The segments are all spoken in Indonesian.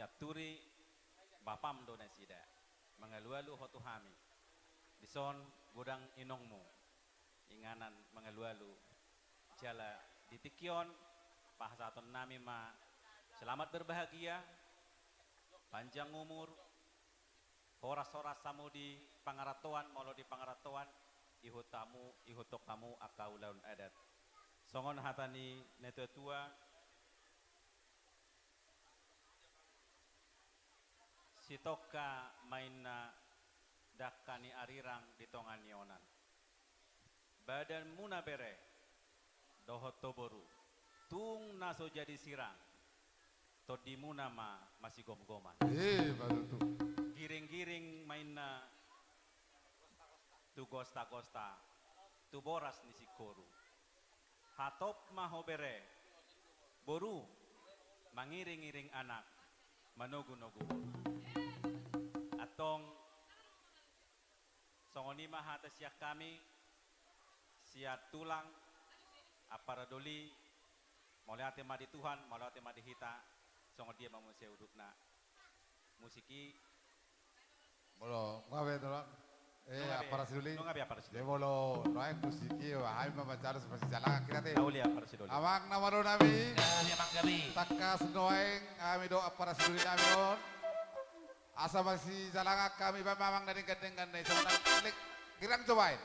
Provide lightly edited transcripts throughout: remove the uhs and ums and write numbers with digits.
siaturi bapam do na sida mangalualu hotu hami dison gudang inongmu inganan mangalualu jala ditikyon pahasaton nami ma selamat berbahagia panjang umur horas-horas samu di pangaratuan molo di pangaratuan ihutamu ihutokamu akaulaun adat songon hatani netua tua sitoka mainna dakani arirang di tongan yonan badan muna bere dohot toboru tung naso jadi sirang todi muna ma masih gom-goman baru tuh giring-giring mainna tu gosta-gosta tu boras nisi koru hatop maho bere boru mangiring-iring anak manogu-nogu atong songonima hata siak kami siat tulang aparadoli moliate madi Tuhan moliate madi hita songo dia mamusia udukna musiki bolo ngabe tolong para siduli ngabe para siduli de bolo noai musiki wa hai mama charles pasti jalan kita teh aulia para siduli awak nama do nami Mang Gabi. takas noeng kami do para siduli kami on asa masih jalan kami mamang dari gandeng-gandeng sama klik girang cobain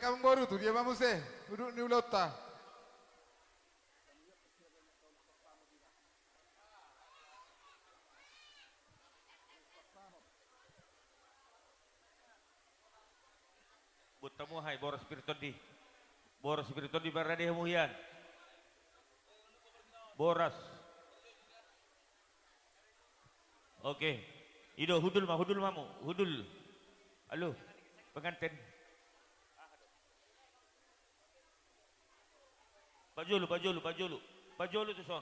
kamu baru tuh dia mamu sih duduk di ulota Butamu hai boros spiriton di barade muhian boras oke ido hudul mamu hudul halo pengantin Pajolu tuh son.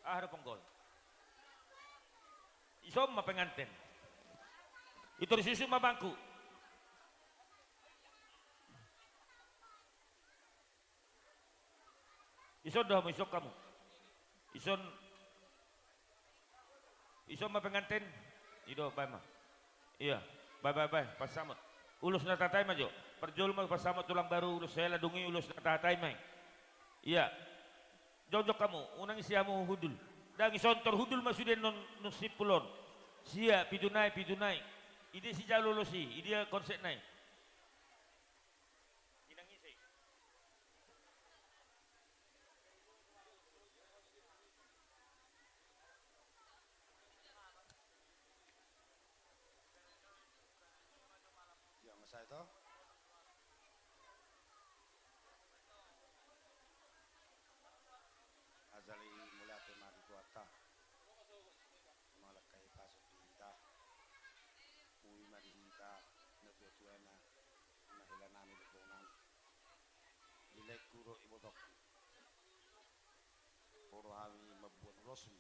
Ada penggol. Isom ma pengantin. Itu disusu ma bangku. Ison dah isok kamu. Ison ma pengantin. Ido bye ma. Iya, bye pasama. Ulus na tatay ma jo. Perjol ma pasama tulang baru ulus saya ladungi ulus na tatay ma. Iya. Jojok kamu, unang siamu hudul. Dang isontor hudul masuden non sipulon. Sia pidunai. Ide si jalolo si, ide konsep nai. selesai toh. Azali mulai tema di kuata. Malakai pasuk di hita. Ui mari hita. Nabi tuana. Nahila nami lukunan. Ilek kuro ibotok. Poro hami membuat rosu.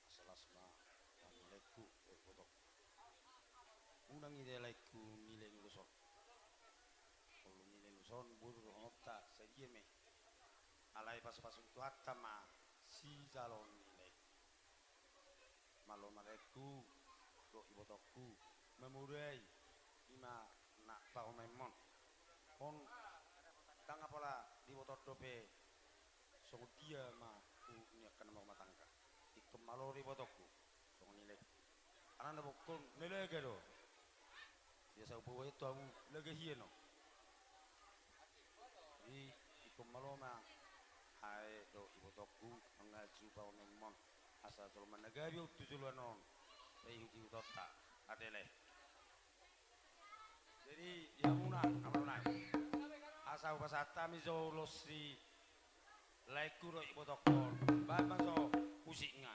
Asalasma. Ilekku ibotok. Unang idealaiku nilai nulusot. Kalau nilai nuson buru rohota sejeme. Alai pas-pasung tu hatta ma si jalon nilai. Malo maleku do ibotokku memurai ima nak pau memon. On tang apalah di botot dope song dia ma ku nyakan mau matangka. Ikem malo di botokku song nilai. Anak bokon nilai gado. Biasa upo itu aku lagi hieno. Di ikom maloma hai do ibotokku mengaji pau memon asal tolong menagabi utu juluanon. Bayi uji utota adele. Jadi dia muna amalonai. Asal pasata mizo losi laiku do ibotokon. Ba maso usinga.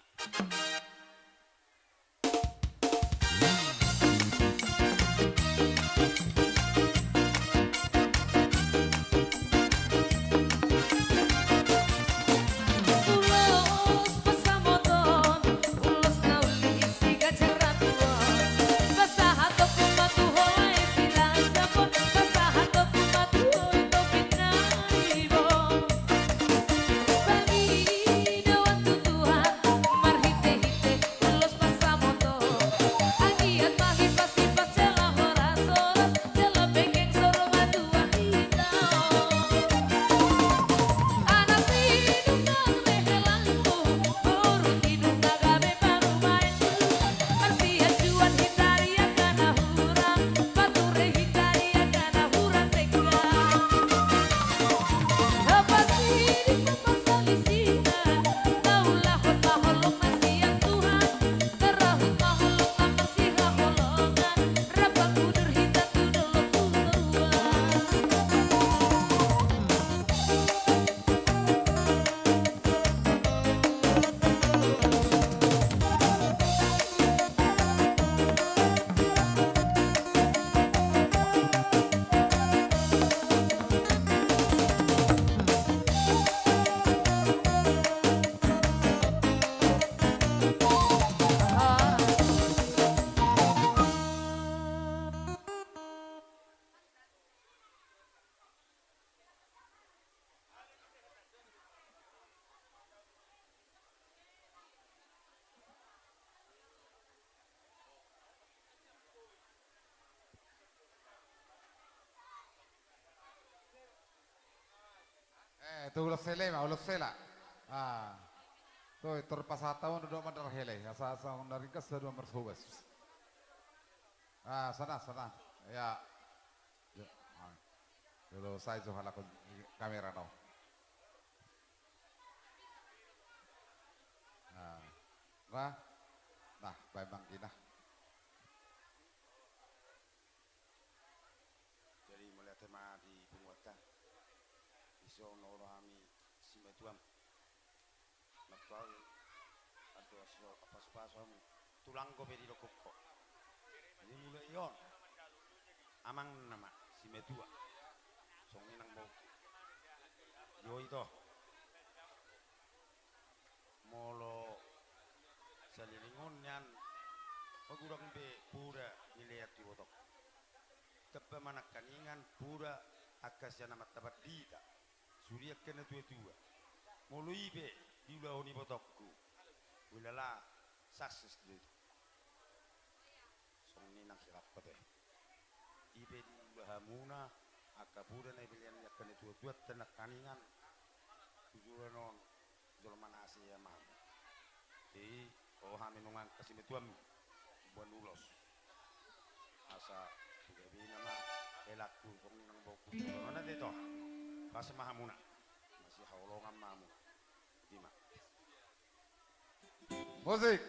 Tu ulos sele ma ulos sela. Ah. Tu terpasatau duduk mandar hele. Asa dari kas dua mersubas. Ah, sana. Ya. Dulu saya tu halak kamera no. Nah, baik bang kita. Jadi mulai tema di penguatan. Iso norami simetuam. Nakal atau asal apa-apa tulang ko pedi lokok ko. Jadi mulai yon. Amang nama simetua. Song nang mau. Yo itu. Molo salilingon yan pagurang be pura nilihat di botok tepa manak kaningan pura akasya nama tabat dita surya kena tua molo ibe diulah ni botokku wilala sukses dulu song ni nang silap kote ibe diulah hamuna akapura na ibilian yakane tua tenak kaningan tujuan non jolman asia mah oh haminungan kasimituam buan ulos asa gabi nama elaku kong nang boku mana dito basa mahamuna masih haulongan mamu dima Musik.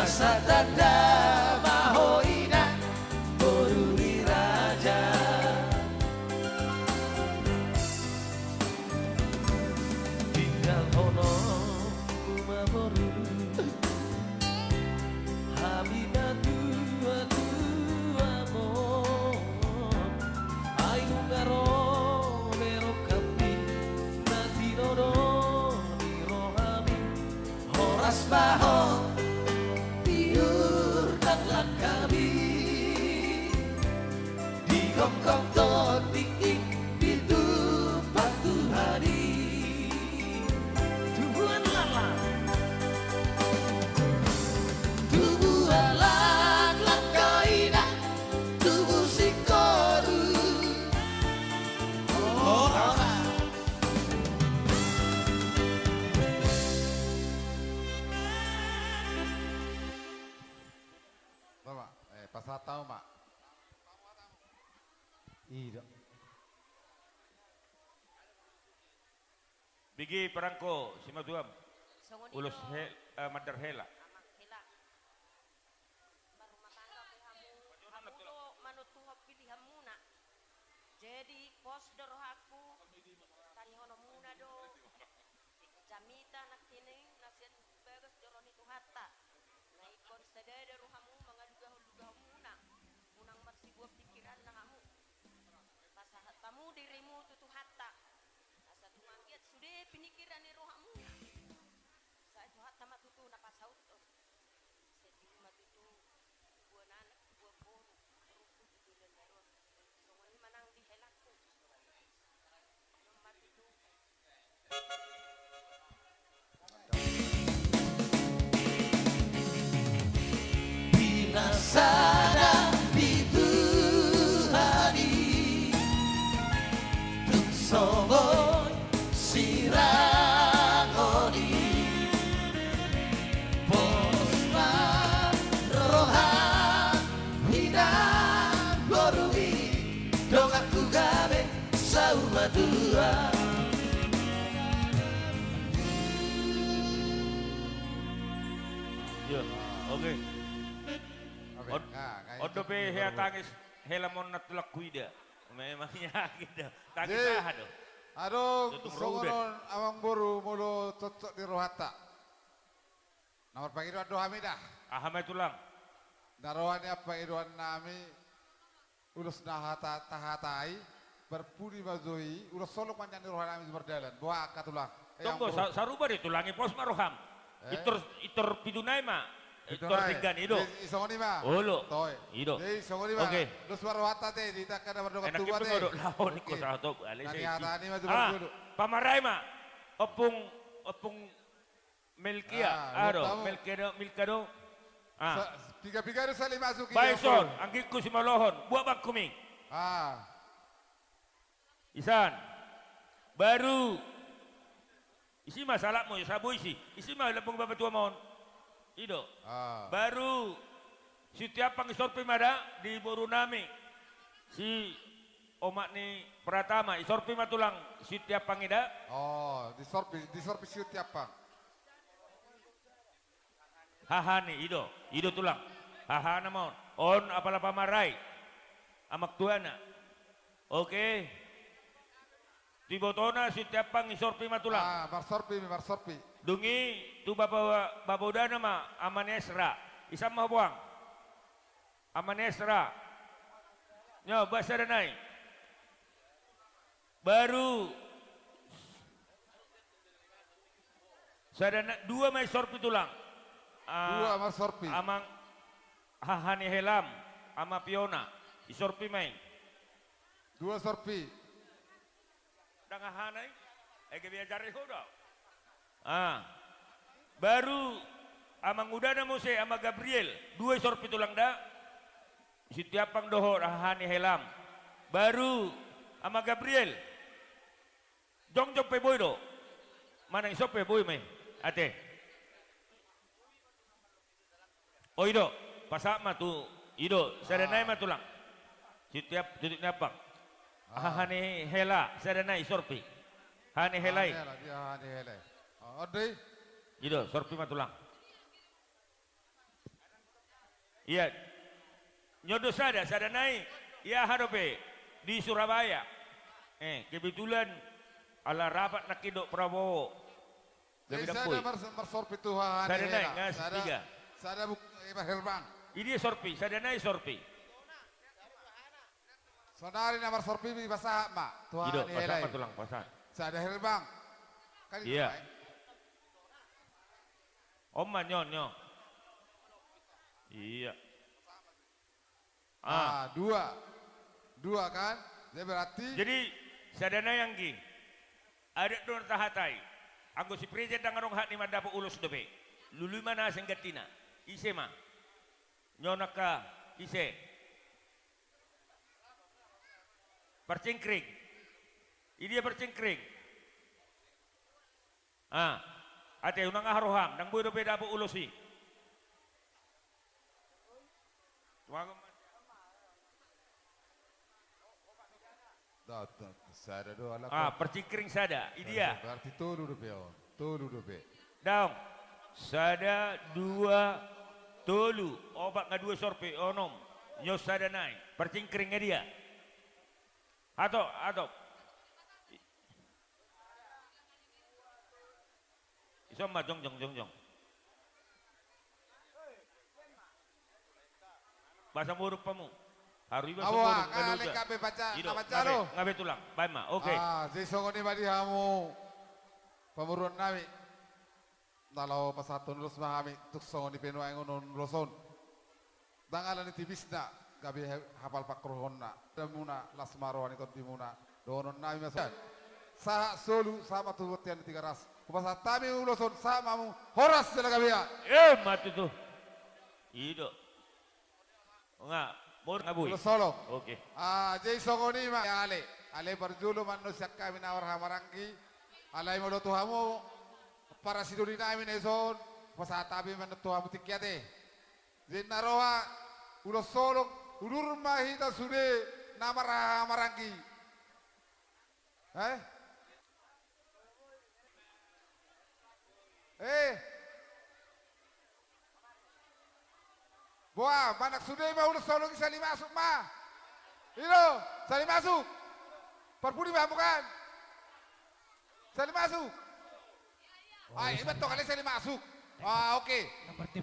masa tanda mahoina boruli raja tinggal hono uma boru habibatu atu amor ai nungaro mero kapi nati nono di rohami horas baho tiur dan lakami di kongkong to tik itu batu hari tubuhan lala tubuh alak lakaina tubuh sikoru ora Tama, pasataw mak. iya Bigi perangko si Maduam. Songonito, Ulus Mandar Hela. amak hila. Barumah tangga hamu do manutuhap pilihan muna. Jadi pos dorohaku tani hono muna do. Jamita nak kini nasian begas doroni tu hatta. Na ikon sedede ruhamu mangaduga muna. Munang marsi buah pikiran na kamu. Pasahat tamu dirimu tutu hatta. Asa tumanggiat sudah pinikiran ni rohamu. Sa itu hatta matutu napasaut to. Sa itu matutu buah nanak buah boru. Ruku itu dan baru. Songon manang di helaku. Yung matutu. binasana itu hari tung soboy sirangoni posma rohan hidang borumi dongaku gabe sauma dua Yo, oke. Oke, Od- Odo pe hea tangis hela mon natulak kuida. Memangnya gitu. Tangis Jadi, sah do. Aduh, Tutup songonon amang boru mulu cocok di rohata. Nomor pagi itu aduh hamidah. Ahamai tulang. Narohannya apa iruan nami ulus nahata tahatai berpudi bazoi ulus solo panjang di rohan nami berjalan. Buah katulang. Tunggu, saruba di tulangi pos maroham. Itor pidunai ma. Itor tigan ido. Isongoni ma. Olo. Toy. Ido. Jadi isongoni ma. Oke. Lus rohata teh di takkan berdoa Enak tua itu teh. ngodok lahon ko sa ato. Nani hata ni ma Ah, dulu. pamaray ma. Opung Melkia. Ah, Aro, tahu. Milkado. Ah. Tiga-tiga itu saling masuk. Baison, ang ko si Malohon. Buat bang kuming. Ah. Isan. Baru. Isi masalah mo, sabo isi. Isi mah lapong babatua mohon. Ido. Ah. Baru setiap pangisorpi mada di boru nami. Si omak ni Pratama isorpi matulang setiap pangida. Oh, disorbi shoot apa? Hahani Ido tulang. Hahana mohon. On apala pamaray. Amak tuana. Oke. Di botona setiap pangisorpi matulang. Ah, marsorpi. Dungi tu babodana ma amanesra. Isam mah buang. Amanesra. Nyo bahasa danai. Baru sadana dua mai sorpi tulang. Dua marsorpi. Amang hahani helam ama piona. Isorpi mai. Dua sorpi. Dengan hanai. Ege biajari hoda. Ah. Baru amang udana mose ama Gabriel. Dua sorpi tulang da. Setiap pang doho hahani helam. Baru ama Gabriel. Jong pe boy do. Mana isop pe boy me. Ate. Oh ido, pasak ma tu ido, sadanai ma tulang. Setiap titik napang. Hani hela, sadanai sorpi. Hani helai. Dia helai. Oh, deh. Ido, sorpi ma tulang. Iya. Nyodo sada naik. Ya harope di Surabaya. Kebetulan ala rapat nak kidok Prabowo. Jadi Gabi saya dapoi. sorpi Tuhan. Sada naik ngas tiga. Saya Herbang. Ini sorpi, sada naik sorpi. Saudari nomor sorpi bahasa mak. Tuhan Ido, helai. pasang tulang pasang. Saya Herbang. Kan itu, Iya. baik. Oma nyon. Iya. Dua kan? Jadi berarti Jadi sadana yang ki. Ada don tahatai. Anggo si president dangarong hak ni madapo ulus dobe. Lulu mana senggatina. Ise ma. Nyonaka ise. Percingkring. Ini dia percingkring. Ate unang aharoham nang budo beda po ulosi. Sada do ala. Percingkring sada. Ini dia. Berarti tolu dobe. Daong. Sada dua tolu. Obat nga dua sorpe onom. Nyos sada nai. Percingkring nga dia. Atau. Isoma jong. Bahasa muruk pamu. Harus bahasa muruk. Awak kali kabe baca lo. Ngabe tulang. Baik ma. Oke. Jadi songoni badi hamu. Pemurun nami. Nalau pasatun lus mahami tuk songoni penua ngonon loson. Dangalan tipis na kabe hafal pakrohonna. Demuna lasmaroan ikut dimuna. Donon nami masan. Sah solu sama tubutian tiga ras. Kupasa tami uloson sama mu horas jala kabia. Mati tuh. Ido. Enggak, mur ngabui. Ulos solo. Oke. Jadi songoni ma ale berjulu manusia kami nawar hamarangi. Alai mo tuhamu para siduri nami neson. Kupasa tami man tuhamu tikiate. Jadi naroha ulos solo ulur mahita sude namar hamarangi. Boa, manak sudah mau udah solong sali masuk ma. Ino, sali masuk. Perpudi mah bukan. Sali masuk. Ibat to kali sali masuk. Oke.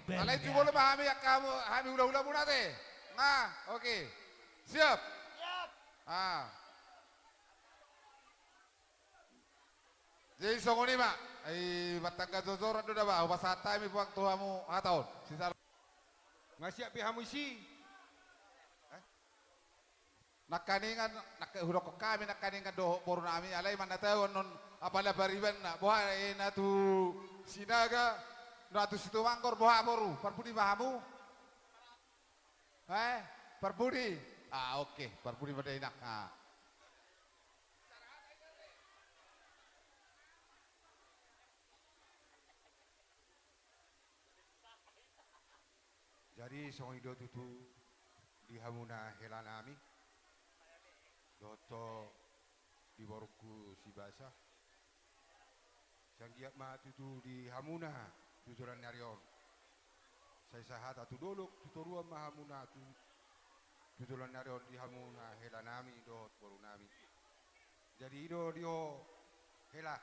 Kalian juga boleh memahami kami ulah muna teh. Nah, oke. Siap. Siap. Jadi songoni mak. Batangga zozoran do ba, basata mi buang tuamu ataon. Sisa Ngasih pihak musi. nakaningan nakahurok kami nakaningan doho boru nami alai mana tahu non apala bariban na boha na tu sinaga na tu situ mangkor boha boru parpudi bahamu parpudi oke parpudi pada enak Jadi song hido tutu di hamuna helanami doto di boruku si basa sanggiat ma tutu di hamuna tuturan narion saya sahat atu dolok tuturua ma hamuna tuturan narion di hamuna helanami dot boru nami jadi ido dio hela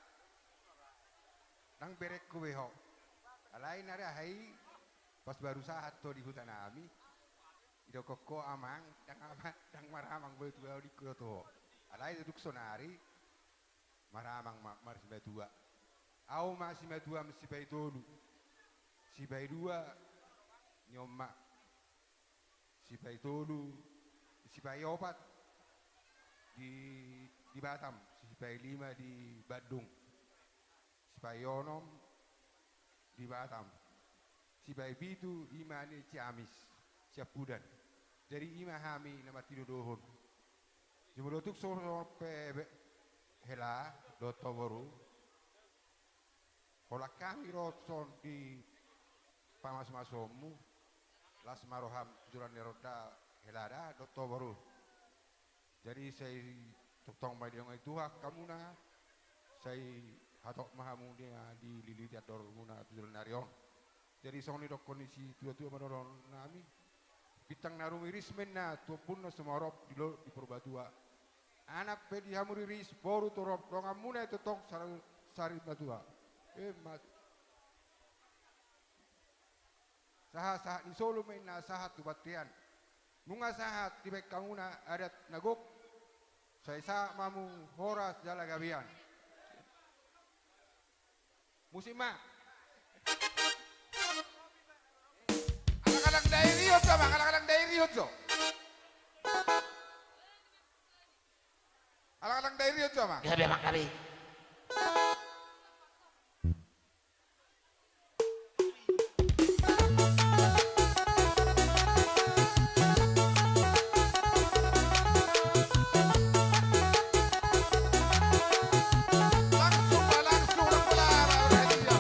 nang berek kuweho alai nare hai pas baru saat to di hutan ami ido koko amang dang maramang beut di koto alai duduk sonari maramang mar si tua au ma si tua mesti bai tolu si bai dua nyoma si bai tolu si bai opat di Batam si bai lima di Bandung si bai onom di Batam si bayi itu imane Ciamis siap budan dari imahami nama tidur dohon jumlah tuk sorpe hela doto boru kolak kami rotson di pamas masomu las maroham juran neroda helada doto boru jadi saya tuktong mai dia itu hak kamu na saya hatok mahamu dia di lili tiador muna tujuan narion jadi song ni dok kondisi tua-tua madoron nami Bitang narumirismen na tuapun na sumarop di Purbatua. Anak pe di hamuriris boru torop ronga muna itu tong sari batua. Mat. Saha ni solo main na saha tu batian. Nunga saha tibek kanguna adat nagok. Sa mamu horas jala gabian. Musima. Anak-anak dairi yotso, anak-anak dairi yotso. Anak-anak dairi yotso, Mak. Gabi mak gabi. Langsung lah, orang dia.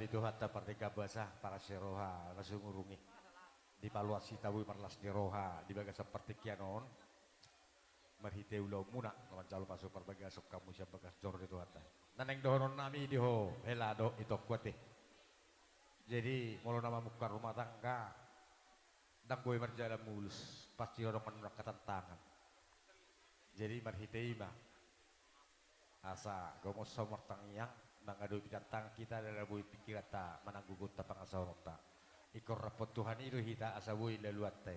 itu hatta parteka basah para seroha langsung urungi di paluasi tahu marlas di roha di bagas seperti kianon marhite ulau muna lawan calo masuk perbagas kamu siapa bagas jor itu hatta naneng dohonon nami di ho helado itu kuat jadi mau nama muka rumah tangga dan gue berjalan mulus pasti orang menolak tangan jadi marhite ima asa gue mau somor tangyang mangadu pitantang kita adalah bui pikiran ta mananggugut ta pangasawak ta ikor rapot Tuhan itu hita asawui leluate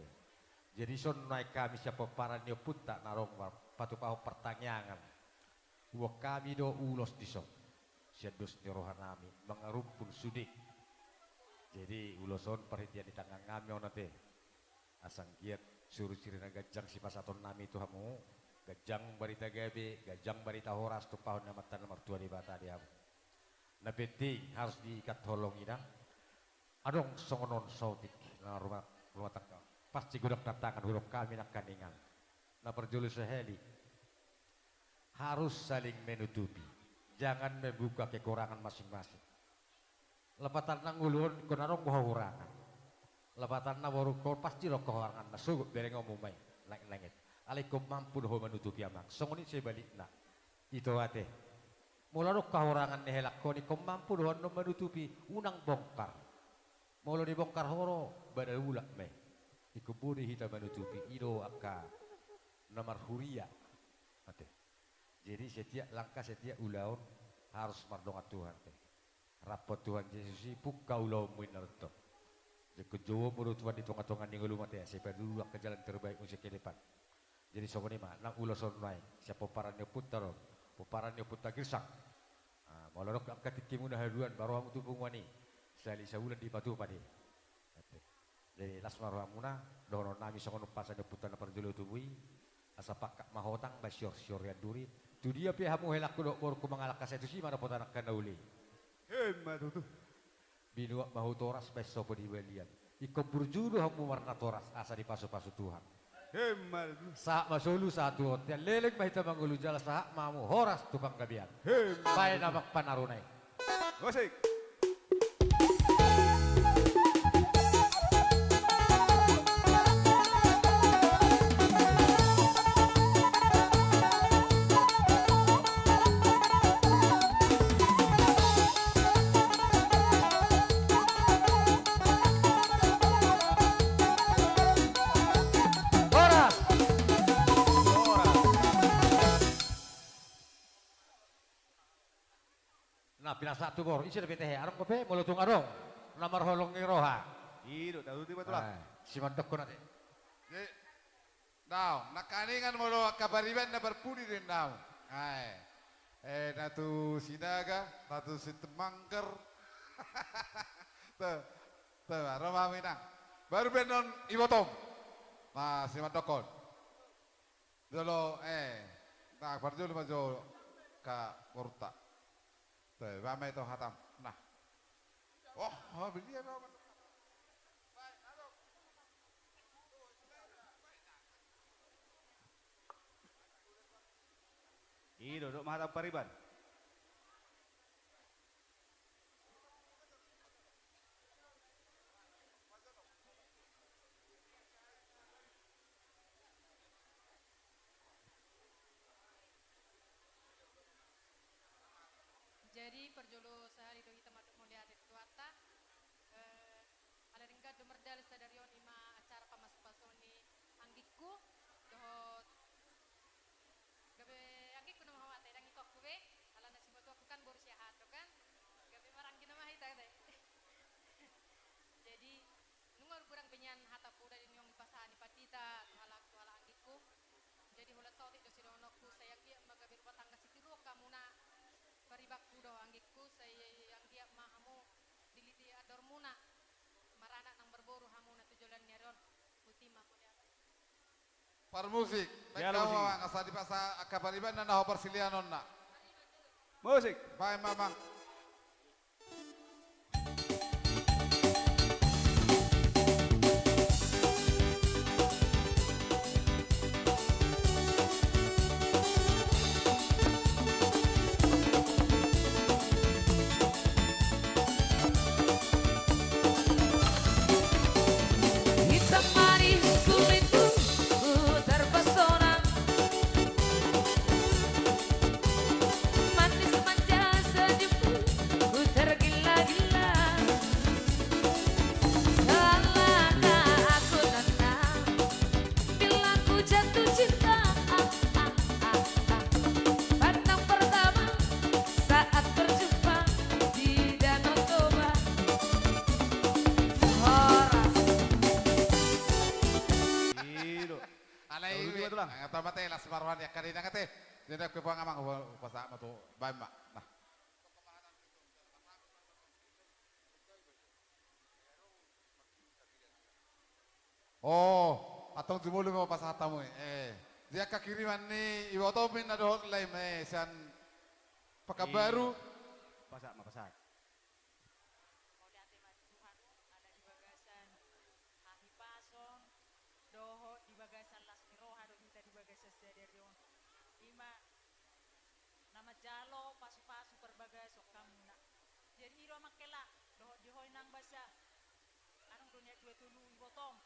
jadi son naik kami siapa para nyo putta narong patu paho pertanyaan wa kami do ulos diso siados ni rohanami mangarumpun sudik jadi uloson perhatian di tangan kami onate asang giat suruh sirina gajang si pasaton nami Tuhamu gajang barita gabe gajang barita horas tu pahon namatan nomor 2 di bata dia na penting harus diikat holong ina adong songonon sautik na rumah tangga pasti gudang tantangan huruf kami nak kaningan na perjulu seheli harus saling menutupi jangan membuka kekurangan masing-masing lepatan nang ulun kunarong kurangan lepatan na waru kau pasti lo kekurangan na sugut bereng ngomumay langit alaikum mampu doh menutupi amang songoni sebalik na itu ate mula kahurangan ni helak ko ni kung mampu doon no menutupi unang bongkar mula dibongkar horo badal ulak me ikubudi hita menutupi ido aka nomor huria ate jadi setiap langkah setiap ulaun harus mardongat Tuhan te rapot Tuhan Yesus buka ulau minarto jadi kejowo menurut Tuhan di tonga-tonga ning ulumate siapa dulu ke jalan terbaik musik ke depan jadi sokoni mah nang uloson naik siapa para nyeputaro puparan putar girsak. Malah rok angkat tikimu dah haluan baru kamu tupung wani. Sali sabulan di batu padi. Jadi lasmar ramuna dono nami songon pasan putar na perjulu tubui. Asa pakak mahotang basyur syur ya duri. Tu dia pi hamu helak kudok bor ku mangalak kasetu si mana potanak kanauli. Hemma tutu. Binuak mahu toras beso podi welian. Iko burjulu hamu warna toras asa di pasu-pasu Tuhan. Hemma tutu. Saat masulu satu hotel lelek bahita manggulu jala saat mamu horas tukang gabian. Hemma. Baik nama panarunai. Musik. Nah, pila satu bor, isi lebih teh, arong kope, mulutung arong, nomor holong ngiroha. Ido, tahu tiba tulah. Si mandok ko nanti. Now, nakaningan mo lo kabariban na berpudi din now. Ay. Natu sinaga, natu sitemangker. Tuh, aroma minang. Baru benon ibotom. Nah, si mandokon. Dulu, nah, parjul majo ka porta. Tuh, ramai itu hatam. Nah. Oh, beli apa? Ido, dok mahadap pariban. Jadi perjolo sehari itu kita masuk mulia adik tuata ada ringkat domerdal sadarion ima acara pamas pasoni anggikku dohot gabe anggikku nama hawa teh dangi kok kuwe ala nasi batu aku kan baru sehat kan gabe marang kina mah ita teh jadi nunggu kurang penyan hata puda di nyong pasan di patita tuhala anggikku jadi hula sauti do sidonokku saya kia magabe rumah tangga sitiru kamu na paribak kudo anggikku saya yang dia mahamu diliti ador muna marana nang berboru hamu na tujulan nyaron ultima ko dia Par musik, Ya, mereka musik. ang asa di pasa kabariban na naho persilianon na. Musik. Bye, mama. Alay Dahulu dua tulang. ang tama tayo las marwan ya kanina kate. Dina ko pa ngamang pasa mato bay mak. Nah. Oh, atong jumulu mo pasata mo dia kakiriman ni iwotomin na dohot lain sian pakabaru Pasak mapasak. Mulya ate mati Tuhan ada di bagasan Hahipason doho di bagasan Las Miroha do kita di bagasan Sederion ima nama jalo pasu-pasu perbagas kamuna jadi iro makela doho di hoy nang basa anong dunia dua tulu ibotong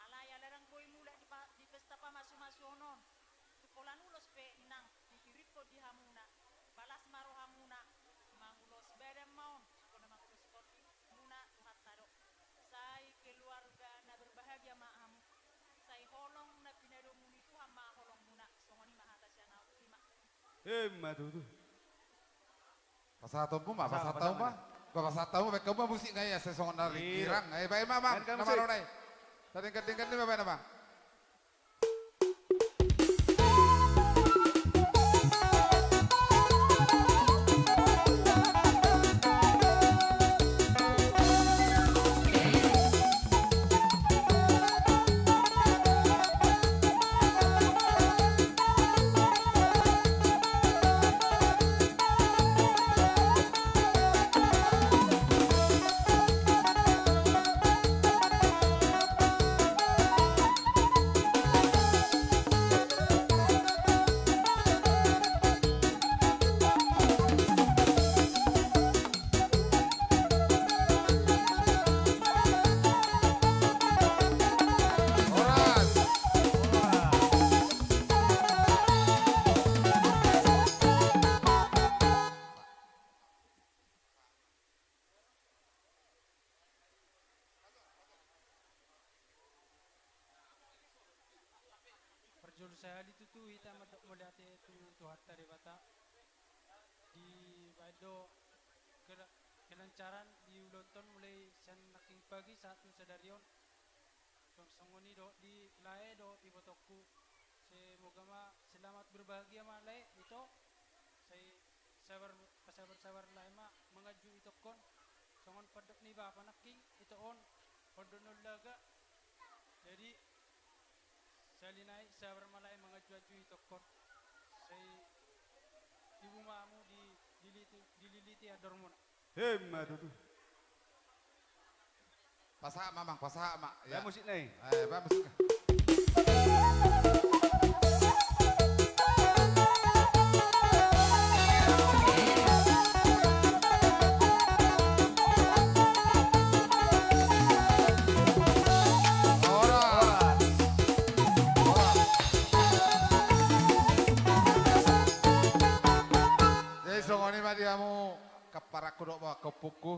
alaya larang boy mula di pesta pa masu-masu onon tukolan ulos pe inang dikirit ko di hamuna balas maro hamuna mangulos bedem maun ko na mangulos kopi muna tuhat taro say keluarga na berbahagia maamu say holong na pinado muni tuhan ma holong muna songoni mahata siya na lima Matutu. pasata mo ma pasata mo pasata mo ba kamu musik ngaya sa songon na Iya. kirang bay mamang Kan nama musik. ronay tingkat ni ba nama Oras. Perjul saya itu tuh kita melihat itu tuhat dari bata di bado kelancaran di ulonton mulai sen naking pagi satu sedarion songoni do di lae do ibotokku semoga ma selamat berbahagia ma lae itu saya sabar lae ma mengaju itu kon songon padok ni bapa naking itu on podonol laga jadi salinai sabar malai mengaju-aju itu kon saya ibu mamu dililiti adormona Matutu. Pasak mamang pasak mak Ya musik nih. ba musik Oras. Jadi songoni mah diamu kaparaku dok bawa kepuku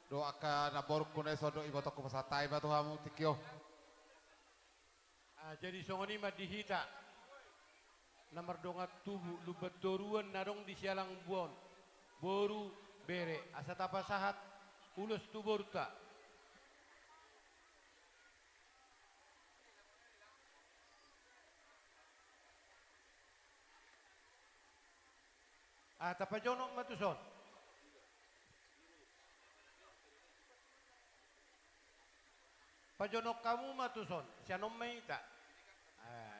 doa ka nabor kunai sodo ibotok pasatai batu hamu tikyo. Jadi songoni mah dihita nomor dongat tubuh lubat doruan narong di sialang buon boru bere asat apa sahat ulus tuborta tapajonok matuson pajonok kamu matuson sianom meita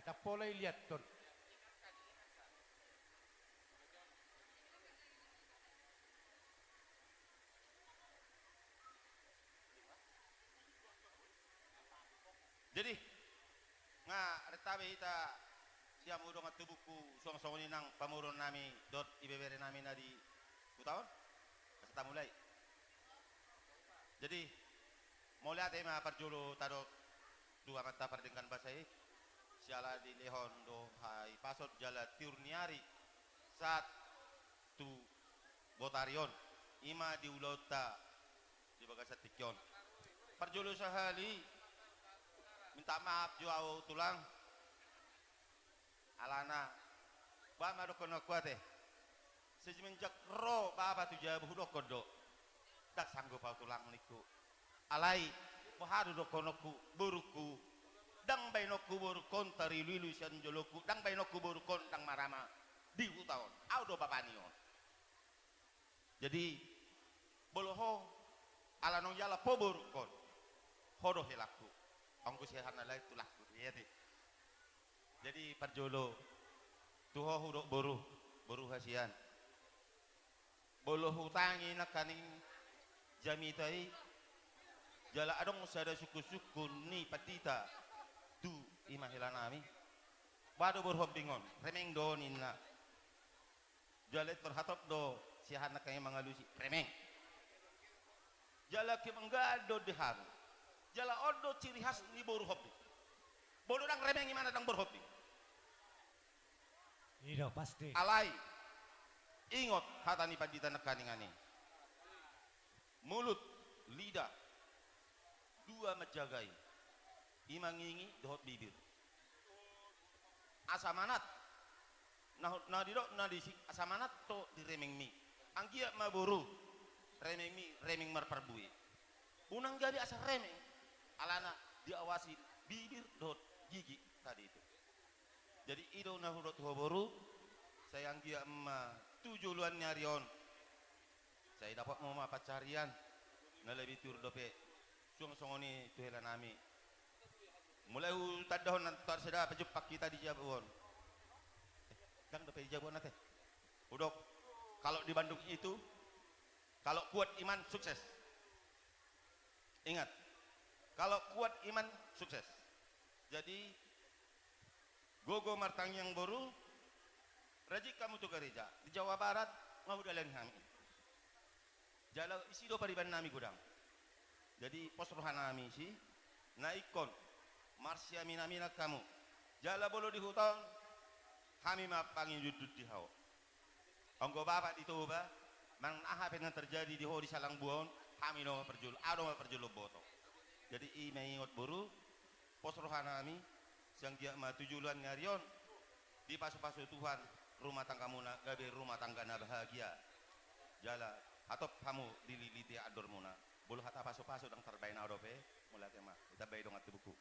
tak polai lihat ton Jadi nga retabe ita siya mo dong at tubuku song-songin ng pamuron nami dot ibebere namin na di kutaon basta mulai. Jadi mau lihat mga parjulo tado dua mata pardengkan basay siala di lehon do hai pasot jala tiurniari saat tu botarion ima di ulota di bagasat tikyon parjulo sahali minta maaf juau tulang alana ba madokono kuate semenjak ro baba tu jabu dokodo tak sanggup tulang niku alai pohadu dokonoku buruku dang baino kubur kon tari lilu sian joloku dang baino kubur kon dang marama di hutaon audo babanion. Jadi boloho ala nong yala pobor kon hodo helaku angku sehana lai tulakku ya ti. Jadi parjolo tuho hudok boru hasian bolo hutangi nak kaning jamitai jala adong sada suku-suku ni patita tu imahila nami bado borhobbingon remeng do ninna jalet berhatop do sihan nak kay mga lusi remeng jala ki manggado dehan jala odo ciri khas ni borhobbi bodo dang remeng imana dang borhobbi Iya pasti. alai ingot hatani pandita nekaningani mulut lidah dua menjagai imangingi dohot bibir asamanat nah didok nah disi asamanat to diremeng mi angkia maburu remeng mi remeng marparbui unang gabi asa remeng alana diawasi bibir dohot gigi tadi itu. Jadi ido na hurot hoboru saya anggia emma tujuan nyarion saya dapat mau pacarian na lebih tur dope suang songoni tuhela nami mulai tadahon nantar seda pejepak kita di Jabon dang dope di Jabon nate udok kalau di Bandung itu kalau kuat iman sukses ingat kalau kuat iman sukses jadi gogo martang yang baru rajik kamu tuh gereja di Jawa Barat mau dalan kami jala isi do pariban nami gudang jadi pos rohanami si naikon marsya minamina kamu jala bolo di hutan kami mapangin judut di hau onggo bapak di toba mang aha yang terjadi di ho di salang buon kami no perjul ado perjul boto jadi i mengingot baru pos rohanami sang dia ma tujuan ngarion di pasu-pasu Tuhan rumah tanggamu na gabe rumah tangga na bahagia jala atau kamu dililiti ador muna bulu hata pasu-pasu dang terbaik na adope mulai tema kita bayi dong ati buku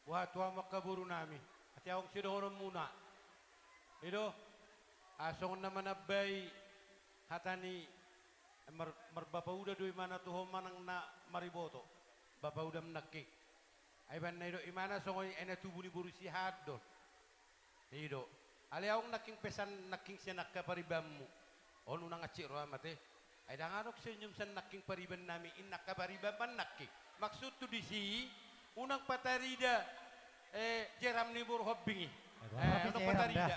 Wah tua makaburu nami ati awang sidohonon muna ido asong naman abay hatani marbapa uda do imana tuho manang na mariboto bapa uda menakik ay ban na ido imana songoy ena tubuni burusi hadon ido ali awang naking pesan naking siya nakaparibamu on unang acik roa mate ay dangarok senyum san naking pariban nami in nakapariban nakik maksud tu disi unang patarida jeram ni buru hobbingi unang patarida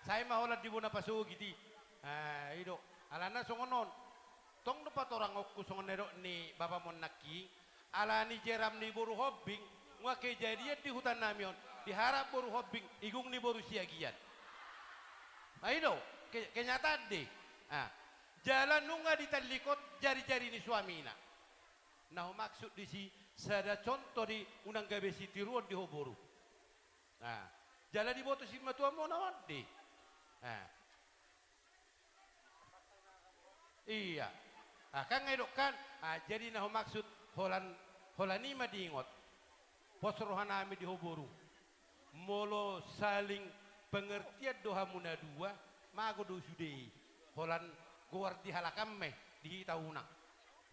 saya maholat di buna pasu giti ido alana songonon tong dapat orang okku songonero ni bapa mon naki ala ni jeram ni buru hobbing ngwa kejadian di hutan namion diharap buru hobbing igung ni buru siagian ido kenyataan deh jalan nunga ditalikot jari-jari ni suamina nah maksud di si sada contoh di unang gabe si tiruan di hoboru jalan di boto si matua mo nawan deh iya kan ngedok kan jadi nah maksud holani madingot pos rohanami di hoboru molo saling pengertian doha muna dua mago do sudei holan guar di halakam meh di taunang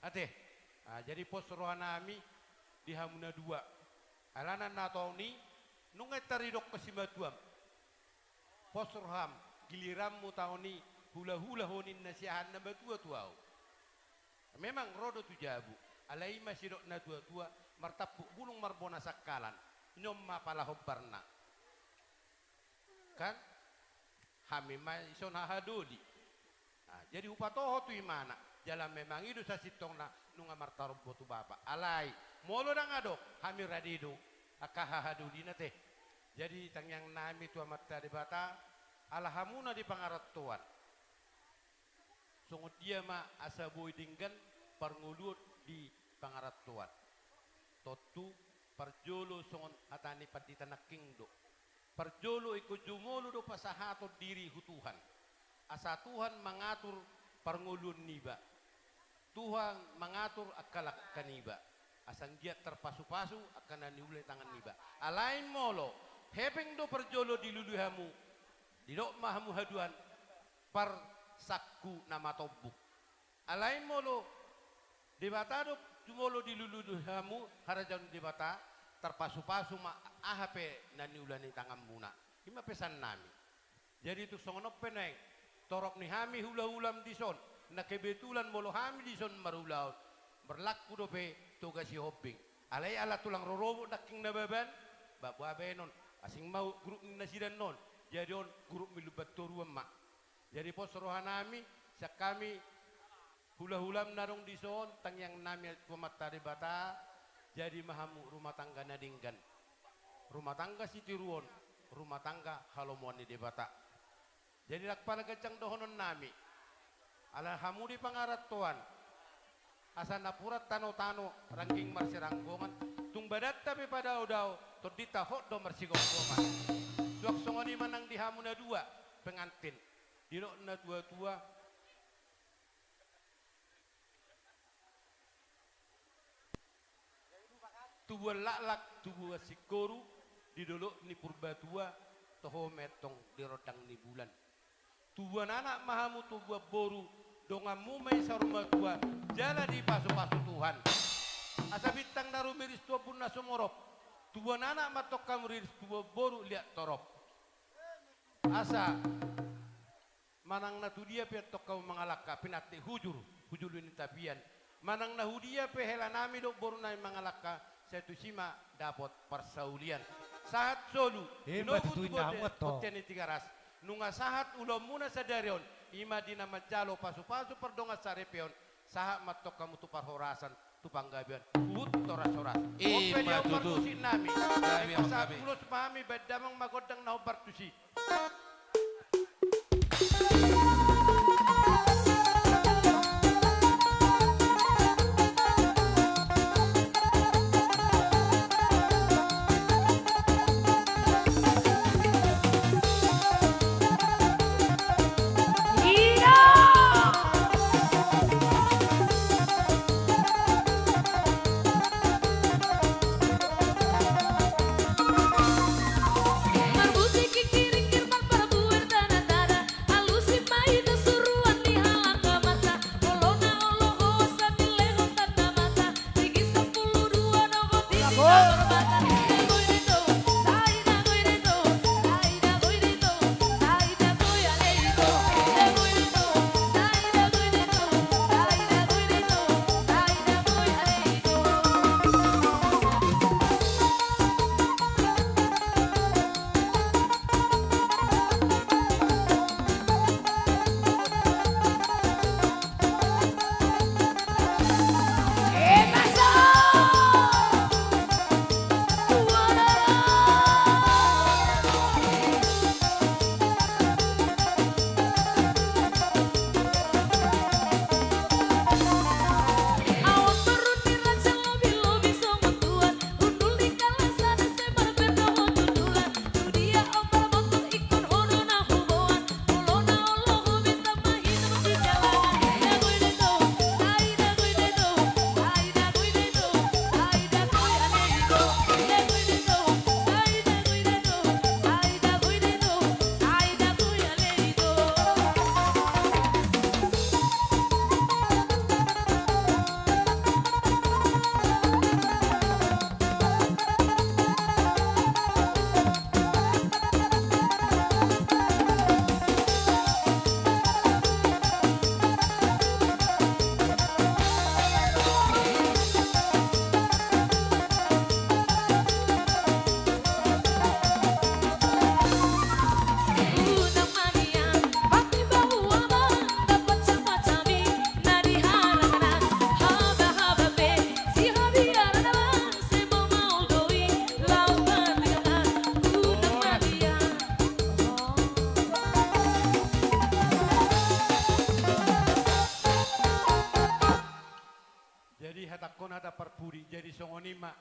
ate jadi pos rohanami di hamuna dua alana natoni nungai taridok kesimatuam pos roham giliram mutaoni hula-hula honin nasihan namba tua-tuau memang rodo tujabu alai masih dok na tua-tua martapuk bulung marbona sakalan nyom mapala hobbarna kan hami ma ison hahadodi jadi upatoho tu imana jalan memang itu sa sitong na nunga martarob botu bapa alai molo dang adok hami radido akahahadodi na teh jadi tangyang nami tu amat tadi bata alhamuna di pangaratuan sungguh dia ma asa boy dinggan parnguluot di pangaratuan totu parjolo songon atani padita nakingdo parjolo iko jumolo do pasahato diri hutuhan asa Tuhan mengatur parngulun niba Tuhan mengatur akalak kaniba asang giat terpasu-pasu akan niulai tangan niba alain molo hepeng do perjolo di luluhamu di dok mahamu haduan par sakku nama tobuk alain molo di bata do jumolo di luluhamu harajan di bata terpasu-pasu ma ahape na niulani tangan muna ima pesan nami jadi itu songonop peneng torok ni hami hula-hulam dison na kebetulan molo hami dison marulaut berlaku dope tugas si hobbing alai ala tulang rorobo daking nababan babwa benon asing mau grup nasidan non jadi on grup milubat toruam mak jadi pos rohanami sak kami hula-hulam narong dison tang yang nami pemata di bata jadi mahamu rumah tangga nadinggan rumah tangga si tiruon rumah tangga halomuan di bata jadi lak pada kecang dohonon nami ala hamu di pangarat tuan asa napurat tano-tano rangking marsiranggongan tung badat tapi pada udao todita hot do marsigonggongan suak songoni manang di hamuna dua pengantin dino na tua-tua tua laklak tua sikoru di dulu ni purba tua toho metong di rodang ni bulan tua anak mahamu tua boru dongamu mai saruma tua jala di pasu-pasu Tuhan asa bintang naru miris tua pun nasumorop tua anak matok kamu riris tua boru lihat torop asa manang na tu dia pe tok kamu mangalaka pinati hujur ini tabian manang na hudia pe helanami do boru nai mangalaka satu sima dapat persaulian saat solu hebat tu indah moto poteni tiga ras nunga sahat ulo muna sadarion ima dina majalo pasu-pasu perdonga sarepion sahat matok kamu tu parhorasan tu panggabian ut toras-toras ima tutu nami kami saat ulo sepahami bedamang magodang nau partusi songonima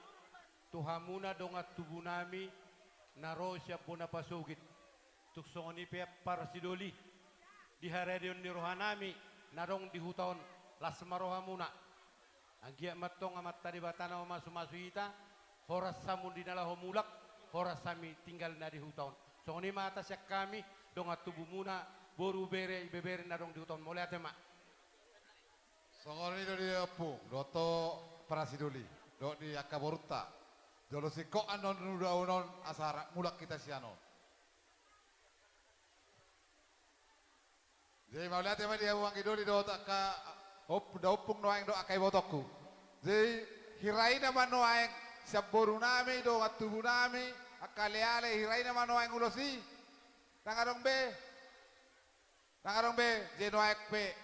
tuhamuna donga tubunami narosya puna pasugit tuk songoni pe parsidoli di haredion di rohanami narong di huton lasmarohamuna Anggia matong amat tadi batana masu ita, horas samun dinala homulak, horas sami tinggal na di hutan. So ni mata siya kami dong at tubuh muna boru bere bebere na dong di hutan. Mulai ate mak. Songoni do di apu, doto prasiduli, do di akaboruta. Jolo si ko anon nuda unon asara mulak kita siano. Jadi mau lihat ya dia uang idoli do tak ka opung noaeng do akai botokku. Jadi hirai nama noaeng siap boru nami do atubu nami akaleale hirai nama noaeng ulosi. Tangarong be je noaeng be.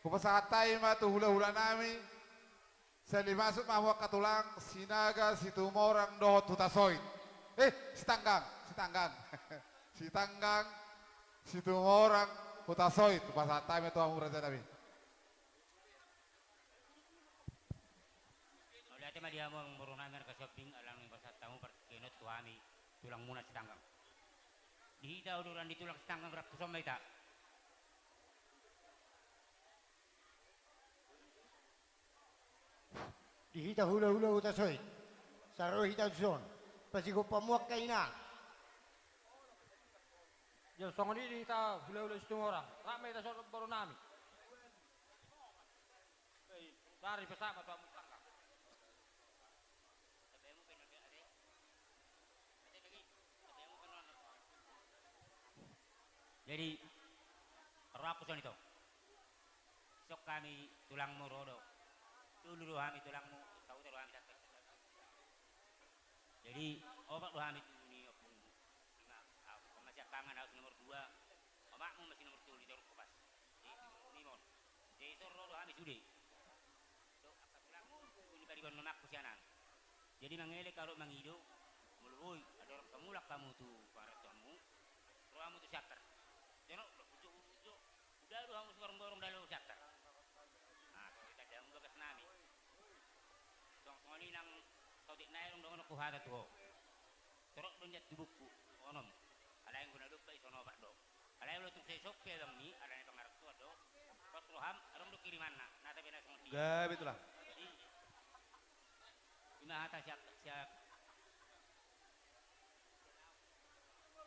Kupasahatay ma tu hula-hula nami. Sali masuk mahwa katulang sinaga situmorang do tutasoid. Sitanggang. Sitanggang situmorang tutasoid. Kupasahatay ma tu amura nabi. Mali dia mau meronamir ke shopping alang yang pasat tamu perkenot tuami tulang muna sitanggang. Di dauduran di tulang sitanggang rak kusomay ta. Di hita hula-hula utasoy. Saro hita son. Pasi ko pamuak kaina. Yo songon ini hita hula-hula situng orang. Ramai ta sorot baru nami. Dari pesama tuamu. Jadi aku son itu. Sok kami tulang morodo. Dulu kami tulangmu tahu terus kami dapat. Jadi obat kami ini opung. Nah, masih kangen harus nomor 2. Obatmu masih nomor 2 di terus kupas. Ini mon. Jadi soro kami sudah. Dok apa tulangmu ini bari kon memak kusianan. Jadi mangele kalau mangido mului ada orang kemulak kamu tuh para tuamu. Ruamu tuh sakar. Jangan udah udah kamu sekarang dalam sakar. Nah, kita dalam bekas nami. Song nang kaudik naik dong aku hada tuh. Terus donjat di buku onom. Ada yang guna lupa isono pak do. Ada yang belum sesok pelang ni, ada yang pengarap tua do. Pas roham, orang do kiriman nak. Nata bina song tiga. Gak betul lah. Jadi, lima hata siap.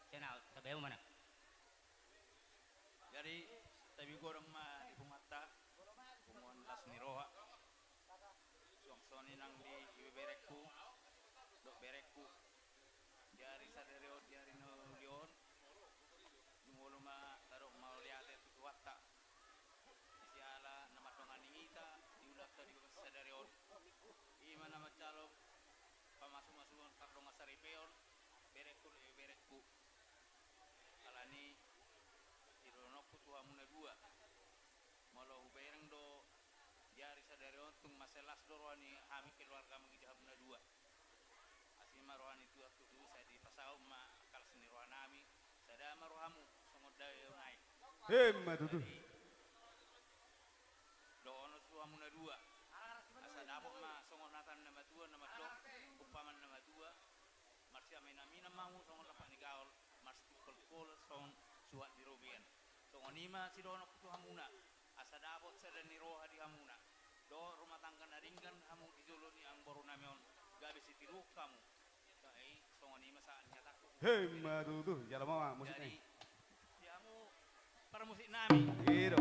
Senau, tabayu mana? Jadi tabi goreng mah ibu mata, pumuan las niroha. Soni nang di berekku, dok berekku. Diari sadareo diari no lion. Jumolo ma taruh mau lihat itu watta. Siala nama tongan ingita, diulah tadi sadareo. Ima nama calo pamasuk-masukan kardong asaripeon, berekku. Alani ironokku tuhamuna 2. Malau bereng do diari sadari untung masalah dorwani kami keluarga mengidi hamuna 2. Asima rohani itu aku tuh saya di pasau ma kal seni rohanami sada marohamu songod dayo nai. Matutu. Do ono suamuna 2. Asa dapok ma songod natan nama 2 nama do upaman nama 2. Marsi amina mau songod lapak ni gaul marsi kol song suat di robian. Songod nima si dono kutu hamuna. Asa dapok sada ni roha di hamuna. Do rumah tangga naringgan kamu di Jolo ni ang baru namion gabi si tiru kamu. Kai songoni masa nyataku. Matutu, jalan mama musik Jadi, nih. kamu para musik nami. Gitu.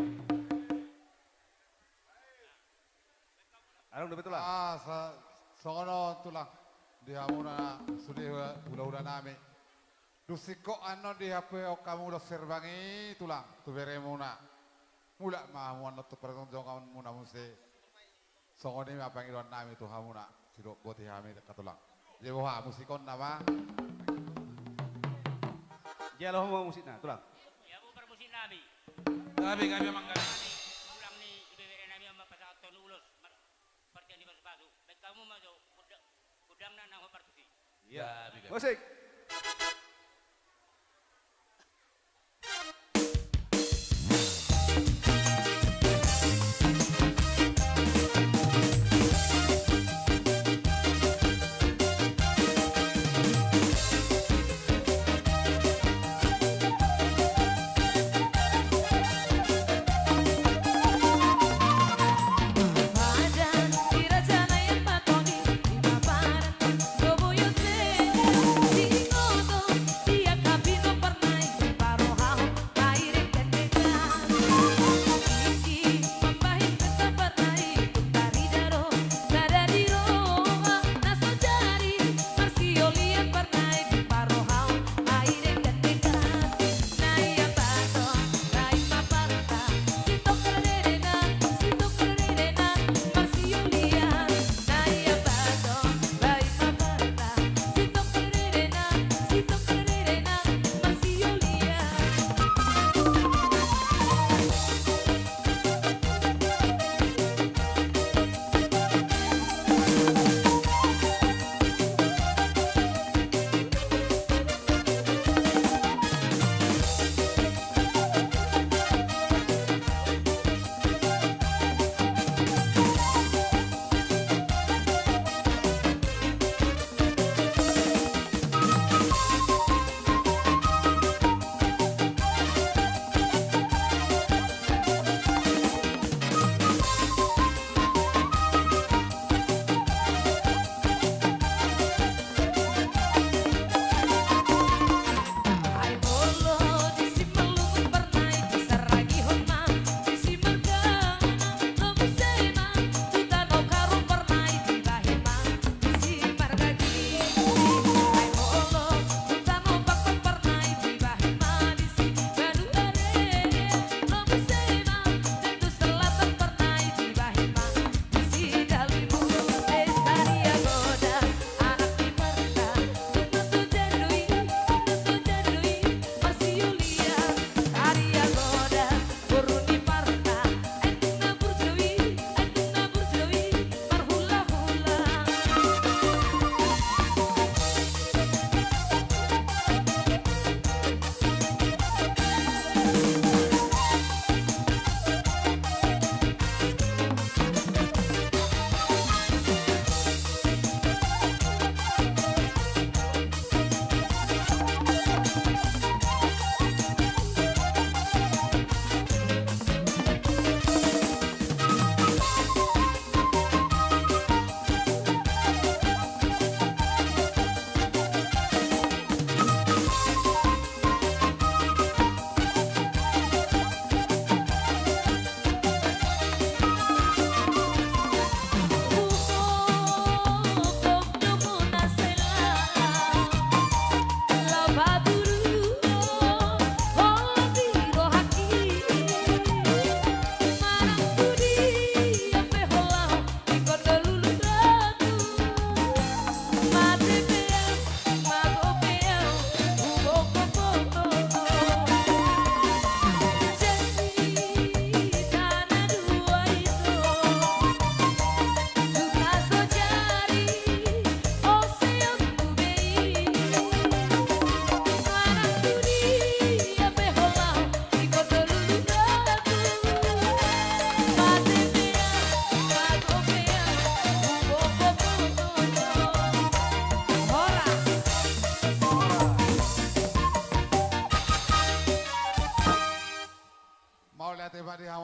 Arang udah betul lah. Songono tulang di hamuna sudah hula-hula nami. Dusiko ano di HP o kamu udah serbangi tulang tu beremuna. Mula mahamuan untuk pertonjong kamu muna musik. Songoni apa yang iron nami tu hamuna sidok boti hami katulang. Jadi wah musikon nama. Jalan mau musik nah tulang. Ya bu permusik nami. Kami mangga. Tulang ni ibere nami amma pasat ton ulus. Pertian di pasatu. Baik kamu maju udang na nang partusi. Iya. Musik. Ada di raja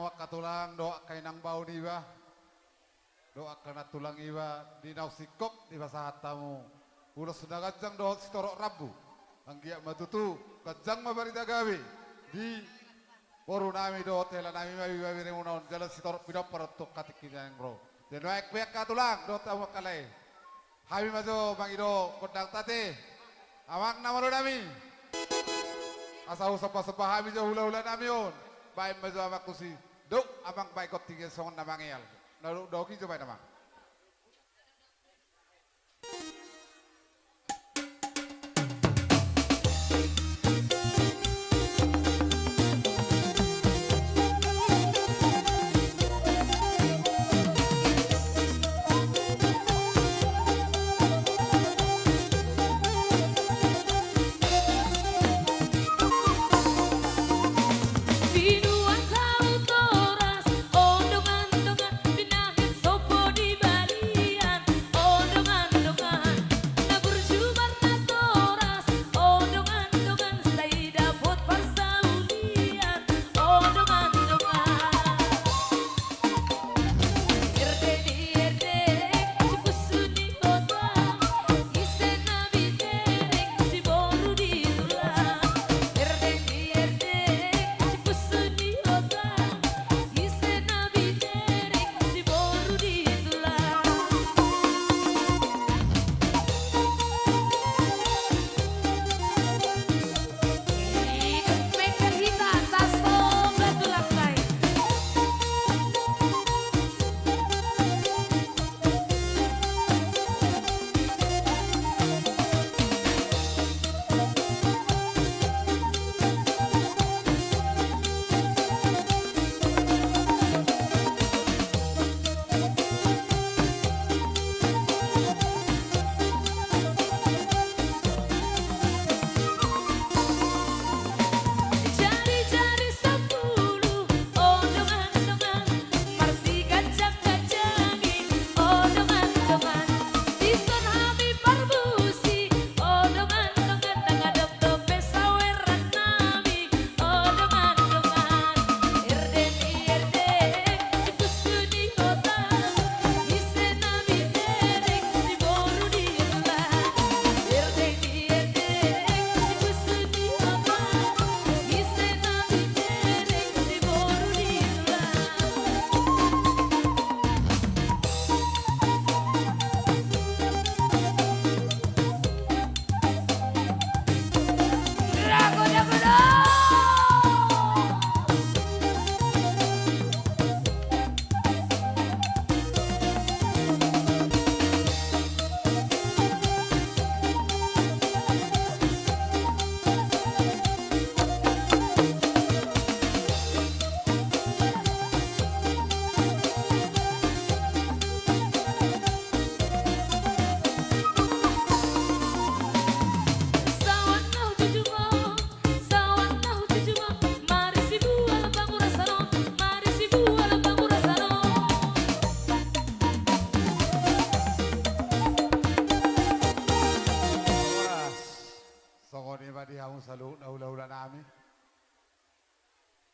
hamu katulang doa kainang bau niba. Doa kena tulang iba di nausikok di basahat tamu. Ulah sudah gajang doa sitorok rabu. Anggia matutu gajang mabarita gawe di Poru nami do tela nami mabi mabi remunon jalan sitorok pidop perotok katik kinang bro. Dan naik pihak katulang do tamu kalai. Habi majo mangido kodang tate. Awak nama lo nami. Asal sepa habi jo hula nami on. Baik majo amak kusi. Do amang baik kot tiga songon namangel. Nalu do ki jo baik namang.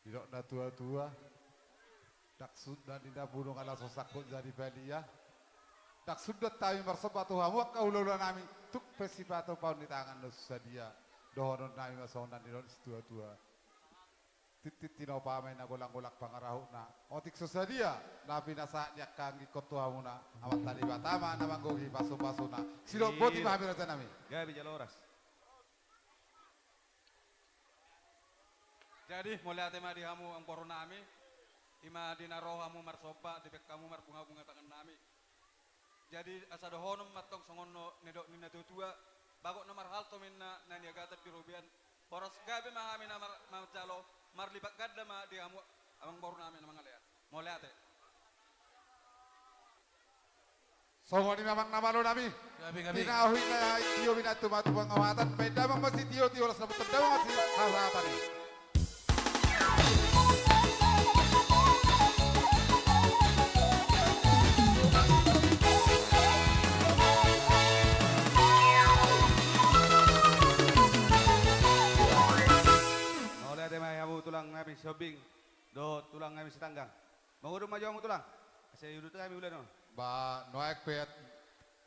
Tidak na tua-tua. Tak sudah tidak burung ala sosakut jadi belia. Tak sudah tahu bersebatu hamu kau lula nami tuk pesipato paun di tangan lo sadia. Dohonon nami masonan di dalam tua-tua. Titit tino pamai na golak-golak pangarahu na. Otik sosadia. Nabi nasa nyak kangi kotu hamu na. Amat tadi batama na manggogi pasu-pasu na. Silo boti mahamir aja nami. Gabi jaloras. Jadi mulai tema di hamu ang poro nami, ima dinaro hamu marsopa, tipek kamu mar bunga-bunga tangan nami. Jadi asa dohonom matong songono nedok nina tutua, bagok nomar halto minna nani agata pirubian. Poros gabi mahami na marcalo, marlipat gadda ma di hamu ang poro nami na mga lea. Mulai ate. Songoni memang nama lo nami. Gabi. Tinahui na tiyo binatu matu pengawatan. Beda mang masih tiyo las dapat terdama masih hal-hal ini. Tulang nabi sobing Do tulang kami setanggang. Mangudum maju kamu tulang. Saya udut kami ulah no. Ba noek pet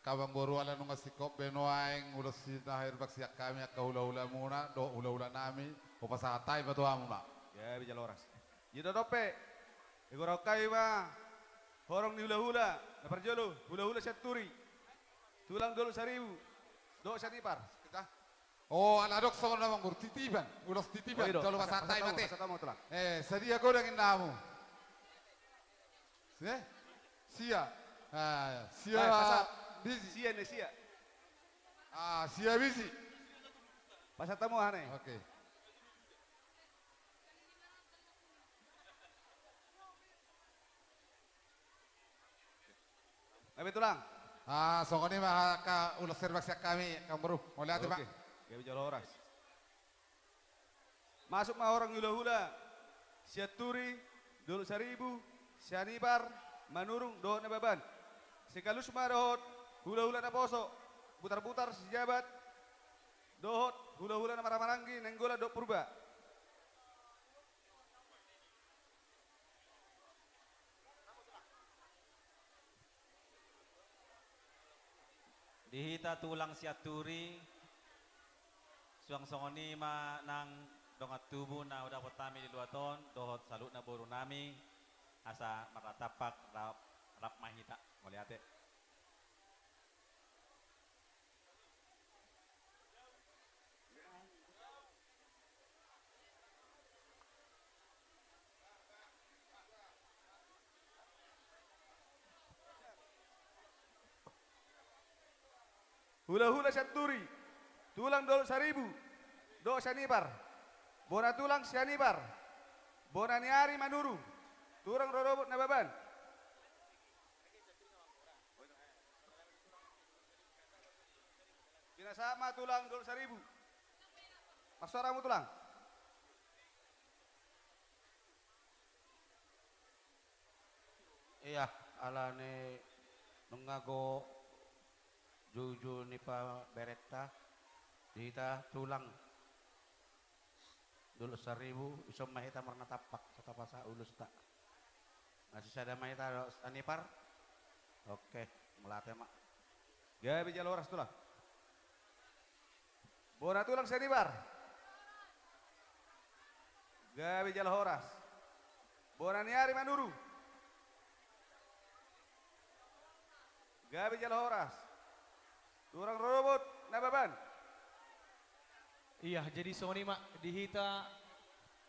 kabang boru ala nunga sikop benoaeng ulas sinahir bak siak kami ak hula-hula muna do hula-hula nami o pasatay ba to amuna. Ya bijal oras. Jida dope. Igorok kayu ma. Horong ni hula-hula. Naparjolo hula-hula syaturi. Tulang dulu 1000. Do syatipar. Kita. Oh ala dok sama namang gur titiban ulas titiban kalau pasatay mate. Sedia goreng inamu. Sia. Sia busy. Sia ne sia. Sia busy. Pasatamu hane. Oke. Nabi tulang. Songoni mah ka ulas serbak siak kami kamberu. Mau lihat Pak? Ya bijal oras. Masuk mah orang hula-hula. Syaturi dulu 1000. Syanibar manurung dohot na baban. Sekalus marohot hula-hula na poso. Putar-putar sejabat. Dohot hula-hula na maramaranggi nenggola do purba. Dihita tulang siaturi suang songoni ma nang dongat tubuh na udah potami di luaton dohot salut na boru nami asa maratapak rap mahita moliate. Hula-hula syaturi. Tulang dolu 1000. Do syanibar. Bona tulang syanibar. Bona niari manuru. Turang rorobot nababan. Kina sama tulang dolu 1000. Masoramu tulang. Iya, alane nungago Juju ni pa beretta dita tulang dulu 1000 isom mahita marna tapak kata pasa ulus tak masih sada mahita anipar oke melate mak Ya bijal oras tulang. Bona tulang senibar. Ga bijal horas. Bona niari manuru. Ga bijal horas. Turang robot nababan. Iya, jadi soni mak dihita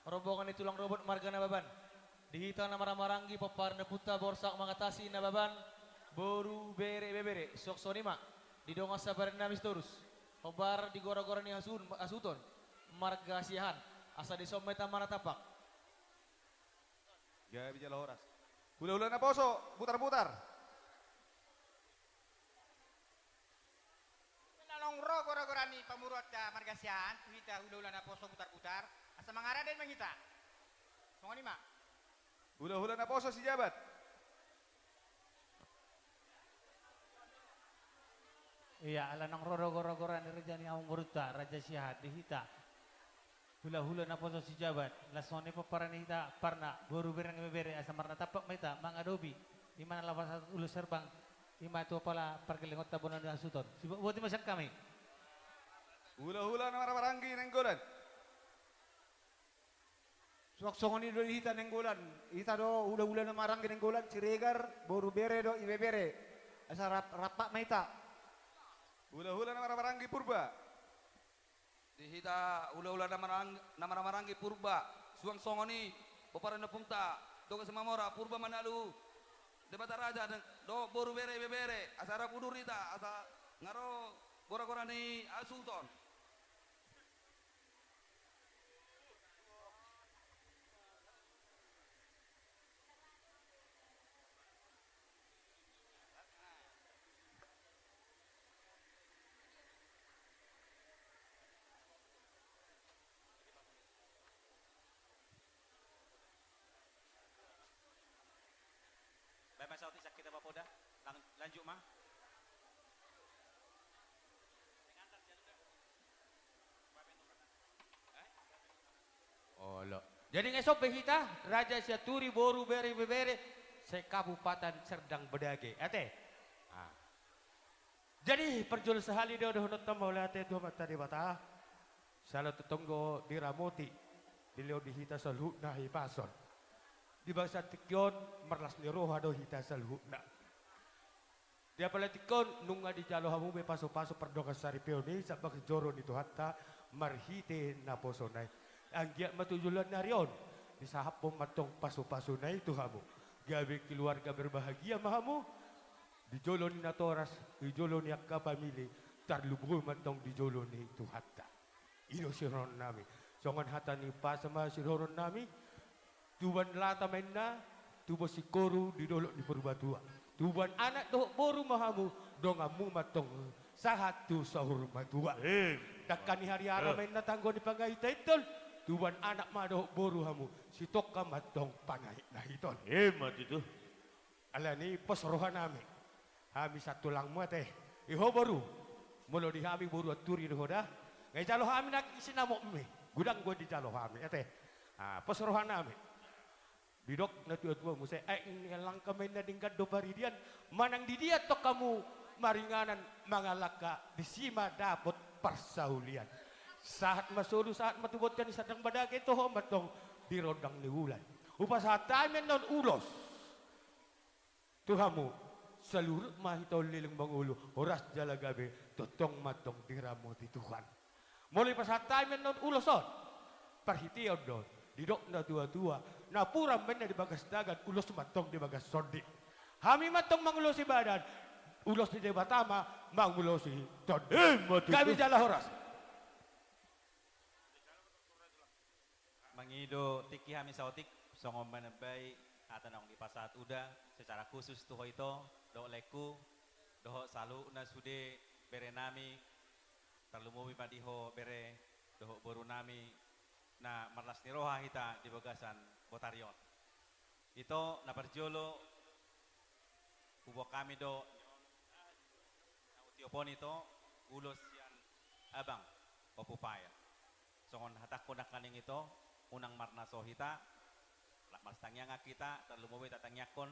rombongan tulang robot marga nababan. Dihita nama ramarangi peparna puta borsak mengatasi nababan boru bere bebere sok soni mak didonga sabar namis terus. Obar di gora-gora ni asuton marga siahan asa di someta maratapak. Ga bijal horas. Hula-hula na poso, putar-putar. Nongro gora-gora ni pamurot ka margasian, tuhita hula-hula na poso putar-putar, asa mangara din mangita. Mongoni mak. Hula-hula na poso si jabat. Iya, ala nang roro-goro-goro ni Raja ni Awang Guruta, Raja Sihat dihita. Hula-hula na poso si jabat, lasone paparanita parna boru berang bebere asa marna tapak meta mangadobi. Di mana lapas ulus serbang ima tu pala perkelingot tabunan dan asuton. Buat masak kami. Hula-hula na maramaranggi nenggolan. Suak-songoni do hita nenggolan. Hita do hula-hula na maranggi nenggolan ciregar boru bere do ibe bere. Asa rapak meta. Hula-hula na maramaranggi purba. Dihita hula-hula na maramaranggi purba. Suang songoni paparan na pungta. Doga sa mamora purba manalu. Debata raja dan do boru bere bebere asara pudurita asa ngaro gora-gora ni asuton. Baik Mas Sauti kita Bapoda, lanjut mah. Oh lo. Jadi ngesop kita Raja Siaturi Boru Bere Bebere se Kabupaten Serdang Bedage. Ate. Ah. Jadi perjul sehali dia udah nonton oleh ate tu mata di bata. Salah tetonggo di Ramoti. Di leo di hita salhu nahi pason. Di bahasa tikyon merlas ni roha do hita salhu na. Dia pala tikon nunga di jalo hamu be paso-paso perdoka sari peoni sa joro ni hatta marhite na posonay. Ang giya matujulan na riyon. Di sahap po matong paso-paso na ito hamu. Gabi keluarga berbahagia mahamu. Di jolo ni natoras, di jolo ni akka pamili, tarlubo matong di jolo ni ito hatta. Ino siron nami. Songon hata ni pasama siron nami. Tuban lata main na, tubo si koru di dolo di perbatua. Tuban anak doh boru mahamu dongamu matong sahatu sahur matua. Dakani hari ara main na tanggo di pangay title. Tuban anak madoh boru hamu si toka matong pangay na hiton. Hemat itu. Ala ni posrohan nami. Hami satu lang mo teh. Iho boru. Mulo di hami boru aturi doh dah. Ngay jalo hami nak isinamo mi. Gudang gua di jalo hami teh. Ah posrohan nami. Bidok na tua-tua mo say ay lang kami na dingkad do paridian manang di dia to kamu maringanan mga laka di sima dapat persaulian saat masulu saat matubot kan sadang badage to matong di rodang ni ulan upas hatamen non ulos tuhamu seluruh mahitol liling bangulo oras jalagabe totong matong diramo ti Tuhan mulai pas hatamen non uloson perhitian don didok na tua-tua na puram men di bagas dagat ulos matong di bagas sodik hami matong mangulo si badan ulos di debatama mangulo si sodik kami jala horas Mangido tiki hami sautik songom manabay atanong di pasat uda secara khusus tuho ito do leku doho salu na sude bere nami terlumuwi padiho bere doho boru nami na marlas ni roha hita di bagasan Botarion. Ito na perjolo kubo kami do na utiopon ito ulos yan abang popupaya. Songon hatak ko na kaning ito unang marnaso hita mastangya nga kita terlumuwi tatangyakon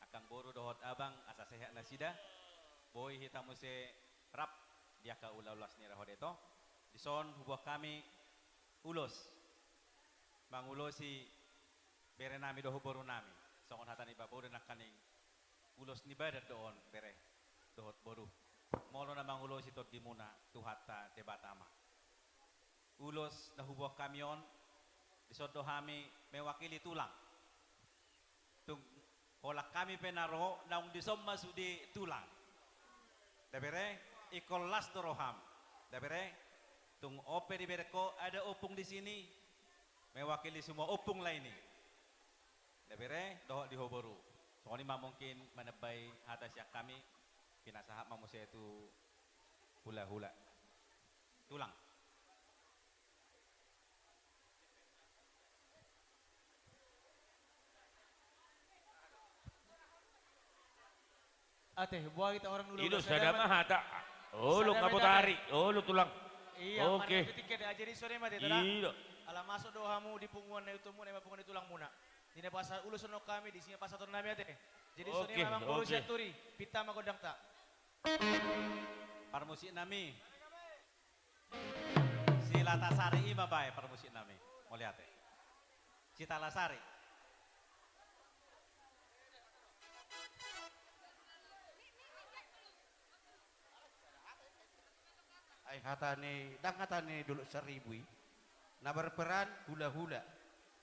akang boru dohot abang asa sehat na sida boy hita mo se rap dia ka ula-ulas ni rahod ito dison hubo kami ulos mangulosi bere nami doho boru nami songon hata ni babodo na kaning ulos ni badat doon bere dohot boru molo na mangulosi tot di muna tuhata debatama ulos na hubok kamyon disodo hami mewakili tulang tung kolak kami penaro naung disom masudi tulang dabere ikolas doroham dabere tung ope di bereko ada opung di sini mewakili semua opung lainnya. Dabere doh di hoboru. Soalnya mungkin menebay atas yang kami pinasahap mamusia itu hula-hula. Tulang. Ate, buah kita orang dulu. Itu sudah mah hata. Oh, lu kaputari. Oh, lu tulang. Iya, oke. Ketika diajari sore mah dia Iya. Ala masuk doamu di punguan itu mu nema punguan di tulang muna. Dina pasar ulu sono kami di sini pasar ton nami ate. Jadi sore memang boru siaturi, pita magodang ta. Parmusik nami. Sila tasari ima bae parmusik nami. Mau lihat ya. Cita lasari. Ay hatane, dang hatane dulu 1000. Na berperan hula-hula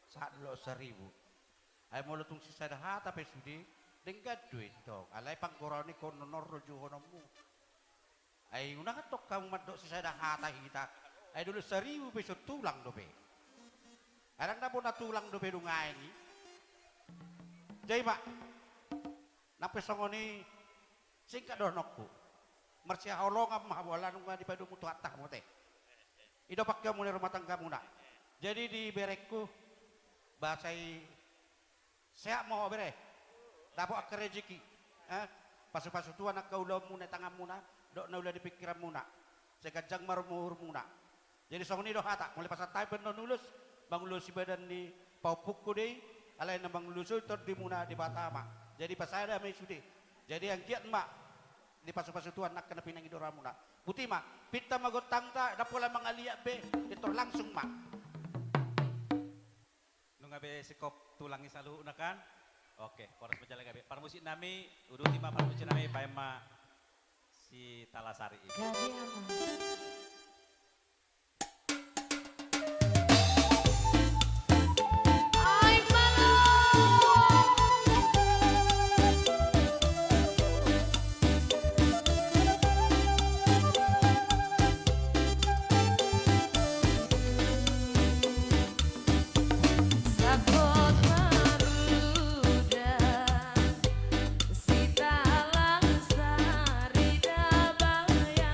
saat dulu 1000. Ay mo lutung sisa dah tapi sudi denggat duit dong. Alay pangkoroni kono norjo honomu. Ay unang atok kamu madok sisa dah hata hita. Ay dulu 1000 peso tulang dope. Alang na po na tulang dope dungay ni. Jay pak. Napesongoni singkat donokku. Mersia holongam mahawalan nga di padu mutu atah mo teh. Ido pakya mulai rumah tangga muna. Jadi di berekku bahasai seak mau bere. Dapo ak rezeki. Pasu-pasu tuan nak kaulah muna tangan muna, dok na ulah di pikiran muna. Sekajang marmuhur muna. Jadi song ni do hata mulai pasal tai ben nulus bangulus si badan di paupuk ko deh, alay na bangulus tor di muna di batama. Jadi pasada may sudi. Jadi ang kiat mak di pasu-pasu tuan nak kena pinang idora muna. Buti mak, pita magotang ta, dapula mangaliak be, ito langsung mak. Nungabe sikop tulangi salu unakan. Oke, poros berjalan gabe. Para musik nami, uduti ma para musik nami paema si Talasari ini. Sakot maruda Sita langsari dabaya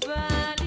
Bani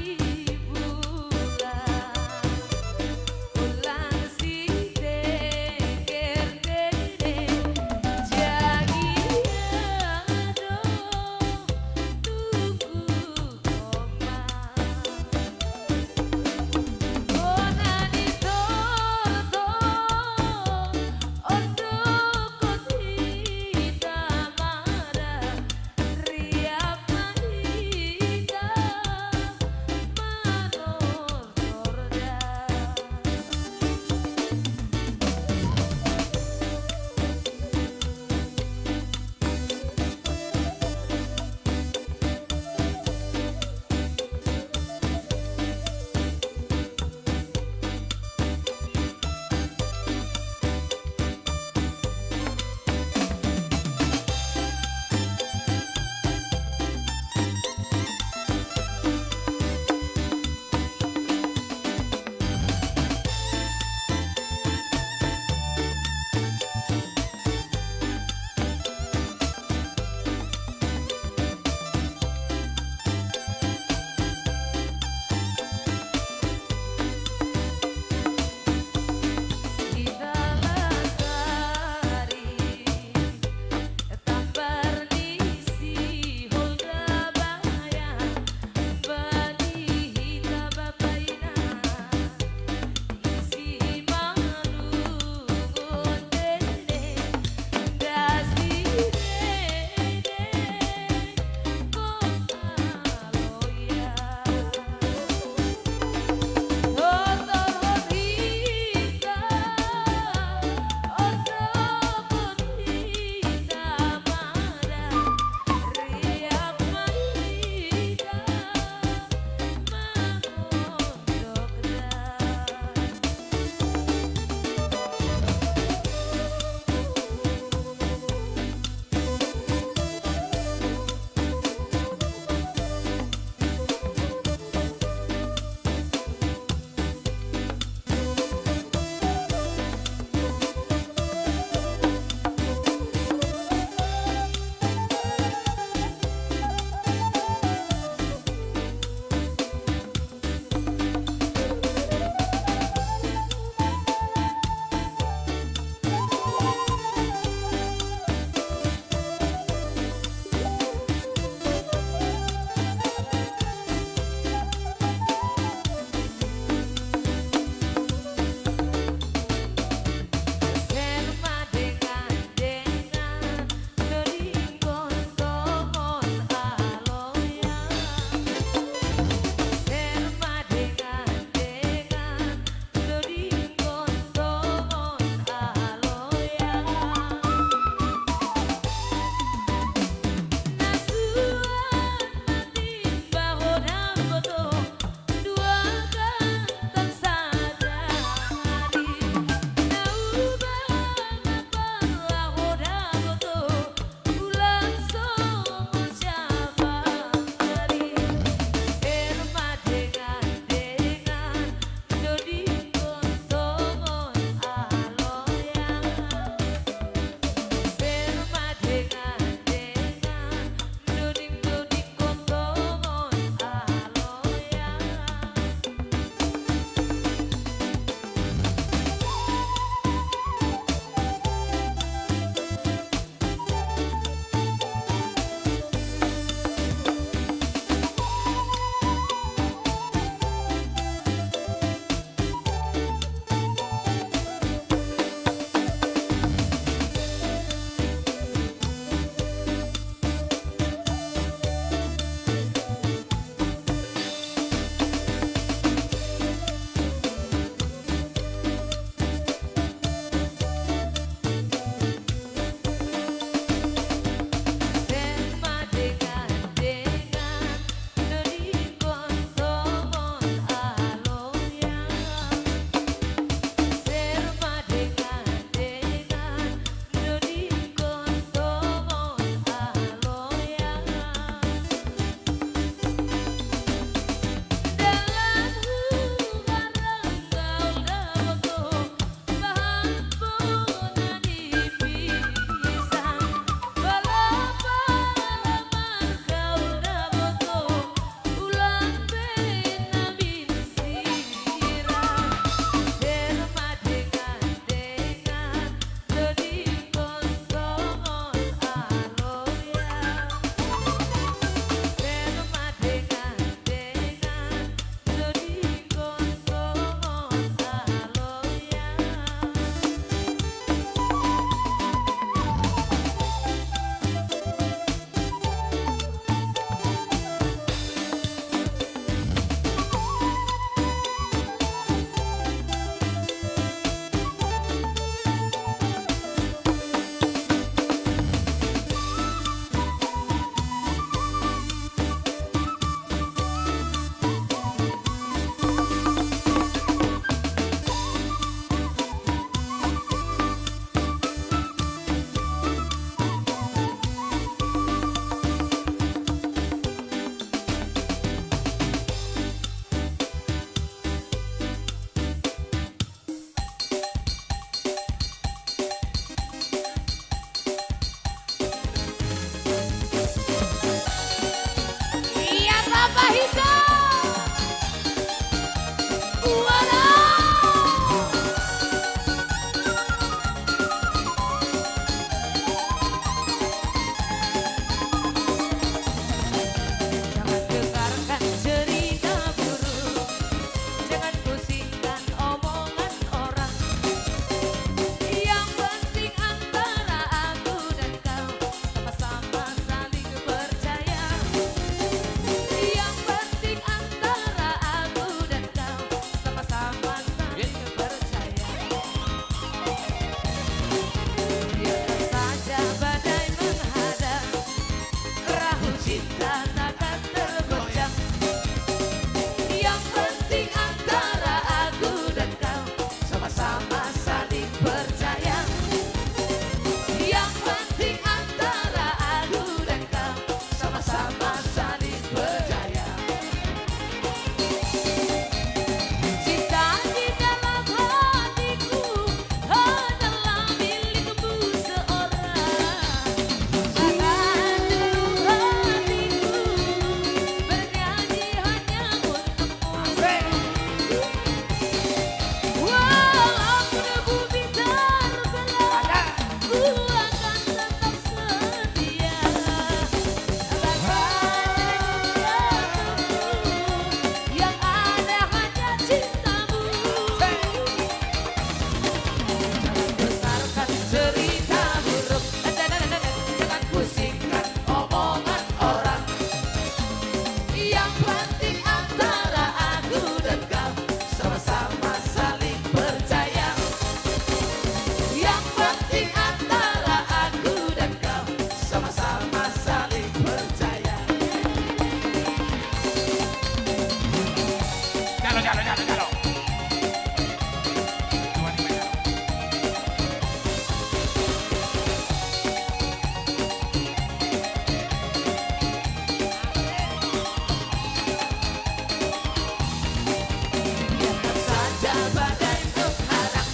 badai mengharang.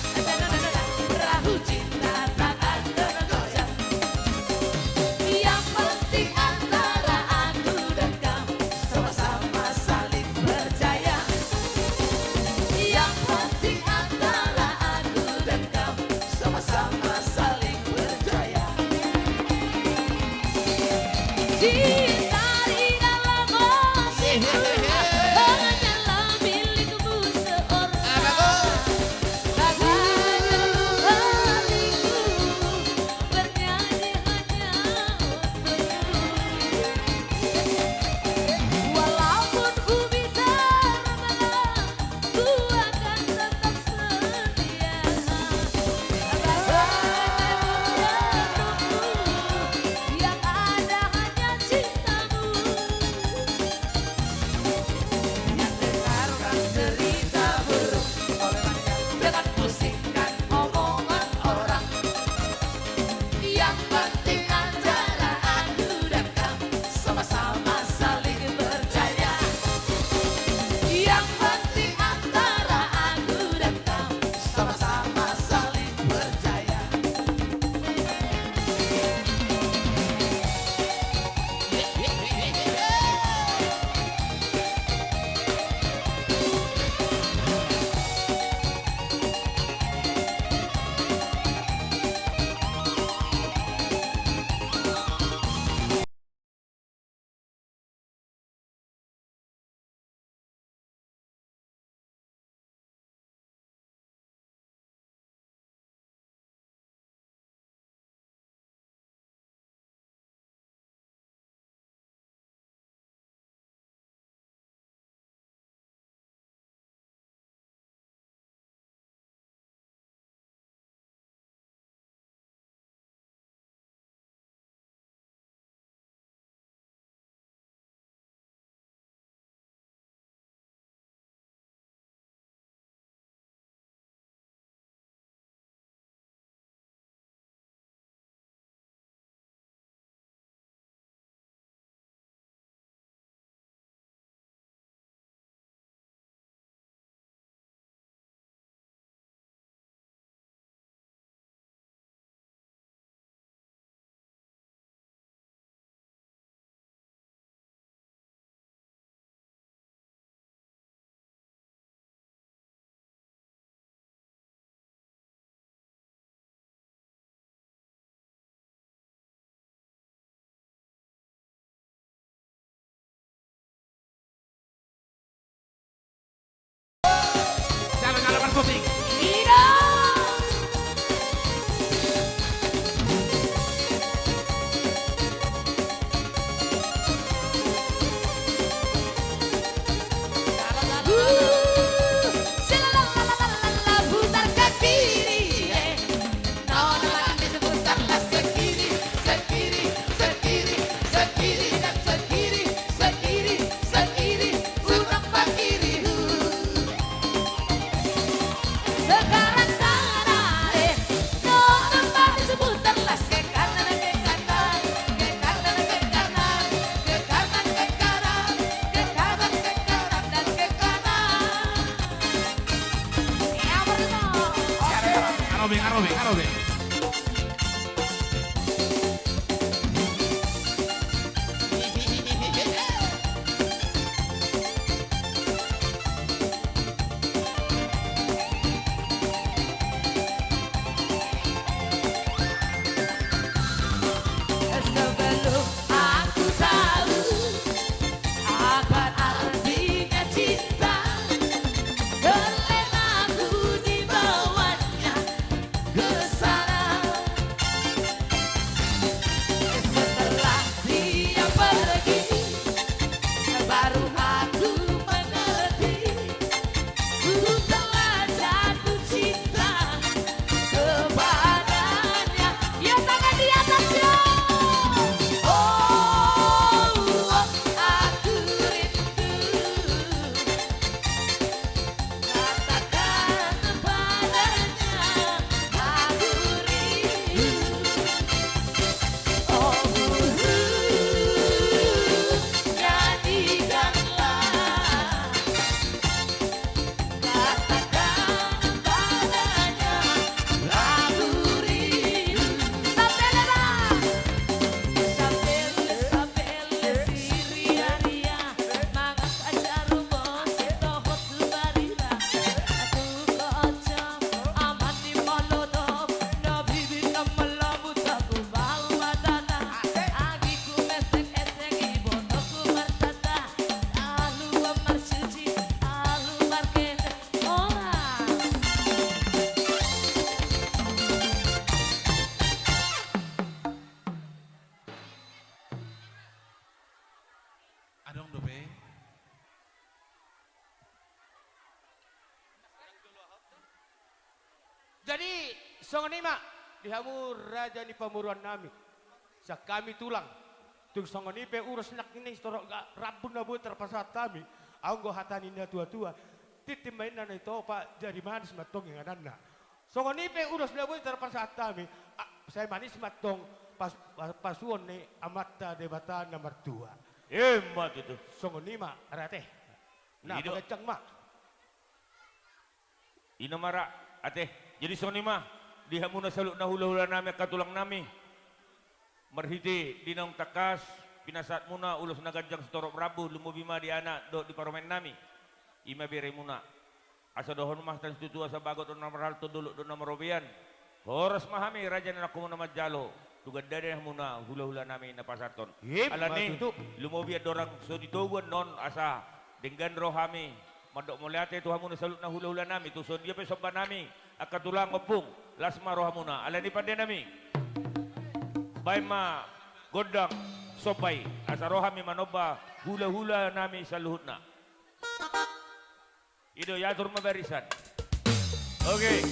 Perahu cinta takkan tergoyang. Yang penting antara aku dan kamu sama-sama saling percaya. Yang penting antara aku dan kamu sama-sama saling percaya. Cinta di dalam hatiku hanyalah milikmu seorang. Takkan kembaliku bernyanyi hanya untukmu. Walaupun ku bicara malam, ku akan tetap setia. Yang ada hanya cintamu. Yang dengarkan cerita buruk dengan pusingkan omongan orang. Yang penting antara aku dan kamu sama-sama saling percaya. Yang penting antara aku dan kamu sama-sama saling percaya. Putar ke kiri, nona lagi seputarlah sekiri, sekiri, sekiri, sekiri dan sekiri, sekiri, sekiri, kurang pak kiri. Sekarang tangan nona lagi seputarlah ke kanan, ke kanan, ke kanan, ke kanan, ke kanan, ke kanan, ke kanan, ke kanan dan ke kanan. Arobe. Sebelum aku tahu akan artinya cinta, relaku dibawanya ke sana. Jadi songonima dihamu raja ni pamuruan nami. Sa kami tulang. Tung songonipe urus nak ini storok rabun nabu terpasat kami. Anggo hatani na tua-tua. Titimbain na ito pa jadi manis matong yang ananda. Songonipe urus nabu terpasat kami. Saya manis matong pasuon ni amata debata nomor 2. Hebat itu. Songonima arate. Nah, Hidup. pagacang mak. Inamara ate. Jadi sonima dihamuna saluk na hula-hula nami katulang nami. Merhiti dinong takas pinasat muna ulus naganjang setorok rabu lumubima di anak do di paromen nami. Ima bere muna. Asa dohon mah tan tutua sa bagot do nomor halto dulu do nomor robian. Horas mahami raja na aku muna majalo. Tugad dari muna hula-hula nami na pasaton. Alani lumubia dorang so ditogon non asa dengan rohami. Madok muliate Tuhan muna saluk na hula-hula nami. Tuson dia pesoba nami. Akatulang opung. Lasma rohamuna. Alani pandai nami. Baima godang sopai. Asa rohami manoba hula-hula nami saluhutna. Ido yatur mabarisan. Oke.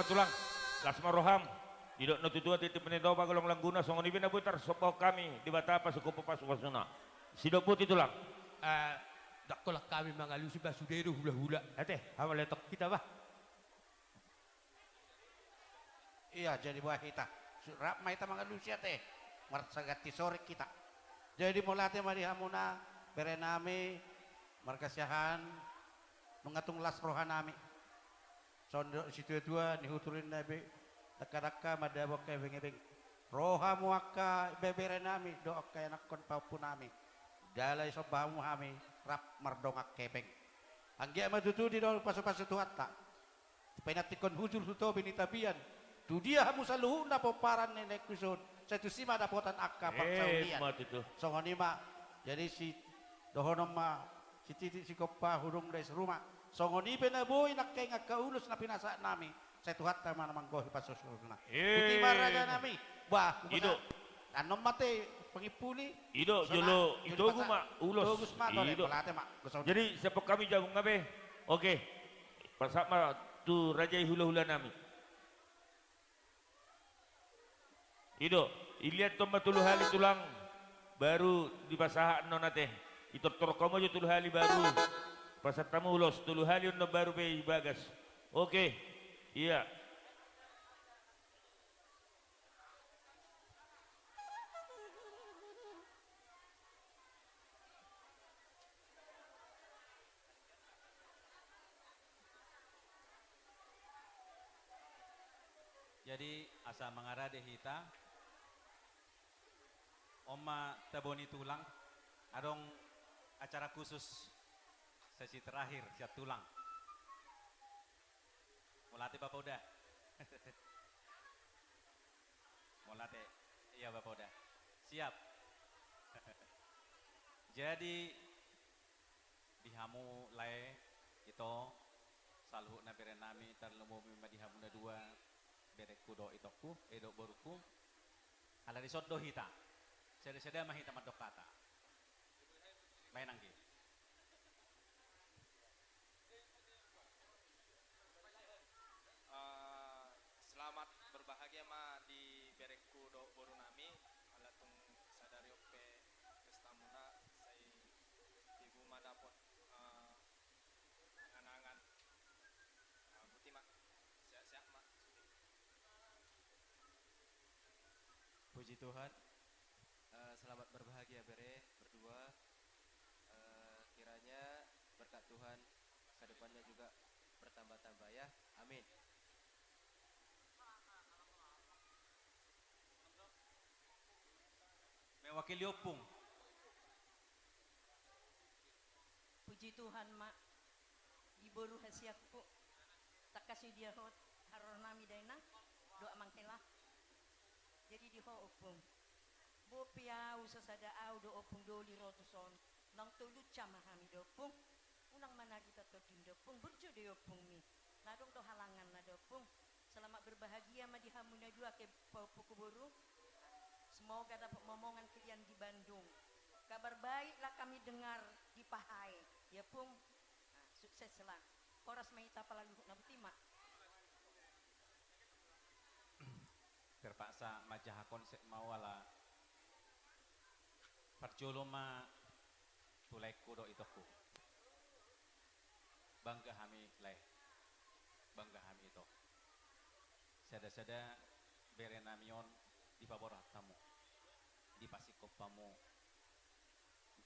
matulang. Lasma roham. Didok no tutua titip menendo bagolong langguna songon ibina butar sopo kami di batapa sukupo pasukasuna. Sidok putih tulang. Dakolah kami mengalusi basuderu hula-hula. Hawa letok kita bah. Iya, jadi buah kita. Rap maita mengalusi teh. Marsagati sore kita. Jadi mulate mari hamuna berenami markasyahan mengatung las rohanami. Sondo situ dua nihuturin nabi. Daka-daka madabok kay beng-beng. Roha muaka beberenami doak kay nakon paupunami. Dalay sobamu hami rap mardongak kebeng. Anggia madutu di dalam pasu-pasu tuhatta. Penatikon hujur suto binitabian. Tu dia hamu saluhu na poparan nenek kusun. Satu sima dapotan akka paksaulian. Songonima. Jadi si dohonom ma si titik si kopa hurung dari serumah. Songoni benaboy nak kay ngakaulus na pinasa nami. Saya tuhat sama namang goh pasos na. Putih maraga nami. Bah, Ido. Anom mate pengipuli. Ido jolo itu guma ulos. Ido. Jadi siapa kami jagung ngabe? Oke. Bersama tu raja hula-hula nami. Ido, ilihat tomba tulu hali tulang baru di pasahan nonate. Itu torkomo jo tulu hali baru. Pasat tamu ulos tulu hali no baru be bagas. Oke. Iya. Jadi asa mengarah deh hita. Oma taboni tulang. Adong acara khusus sesi terakhir siap tulang. Mulate Bapak udah. Mulate. Iya Bapak udah. Siap. Jadi dihamu lae itu salhu na berenami tarlemo dihamu na dua berek kudo itoku edo boruku ala risot do hita. Seda-seda mah hita madok kata. Main anggi. Selamat berbahagia ma di berekku do borunami alatung sadari ope pestamuna saya ibu ma dapot angan-angan buti ma sehat-sehat ma. Puji Tuhan. Selamat berbahagia bere berdua. Kiranya berkat Tuhan kedepannya juga bertambah-tambah ya. Amin. Mewakili opung. Puji Tuhan mak di boru hasiakku tak kasih dia hot haronami daina doa mangkela jadi di ho opung bo piau sasada au do opung doli rotuson nang tulut camahami do opung unang mana kita todin do opung burjo do opung mi nadong do halangan na do opung selamat berbahagia ma di hamuna dua ke puku boru. Semoga dapat momongan kalian di Bandung. Kabar baiklah kami dengar di Pahai. Ya pung, nah, sukses lah. Koras mahita palaluhuk na butima. Terpaksa majah konsep mawala. Parjolo ma tulai kudo itoku. Bangga kami leh. Bangga kami itu. Sada-sada berenamion di paborah tamu. Di pasikopamu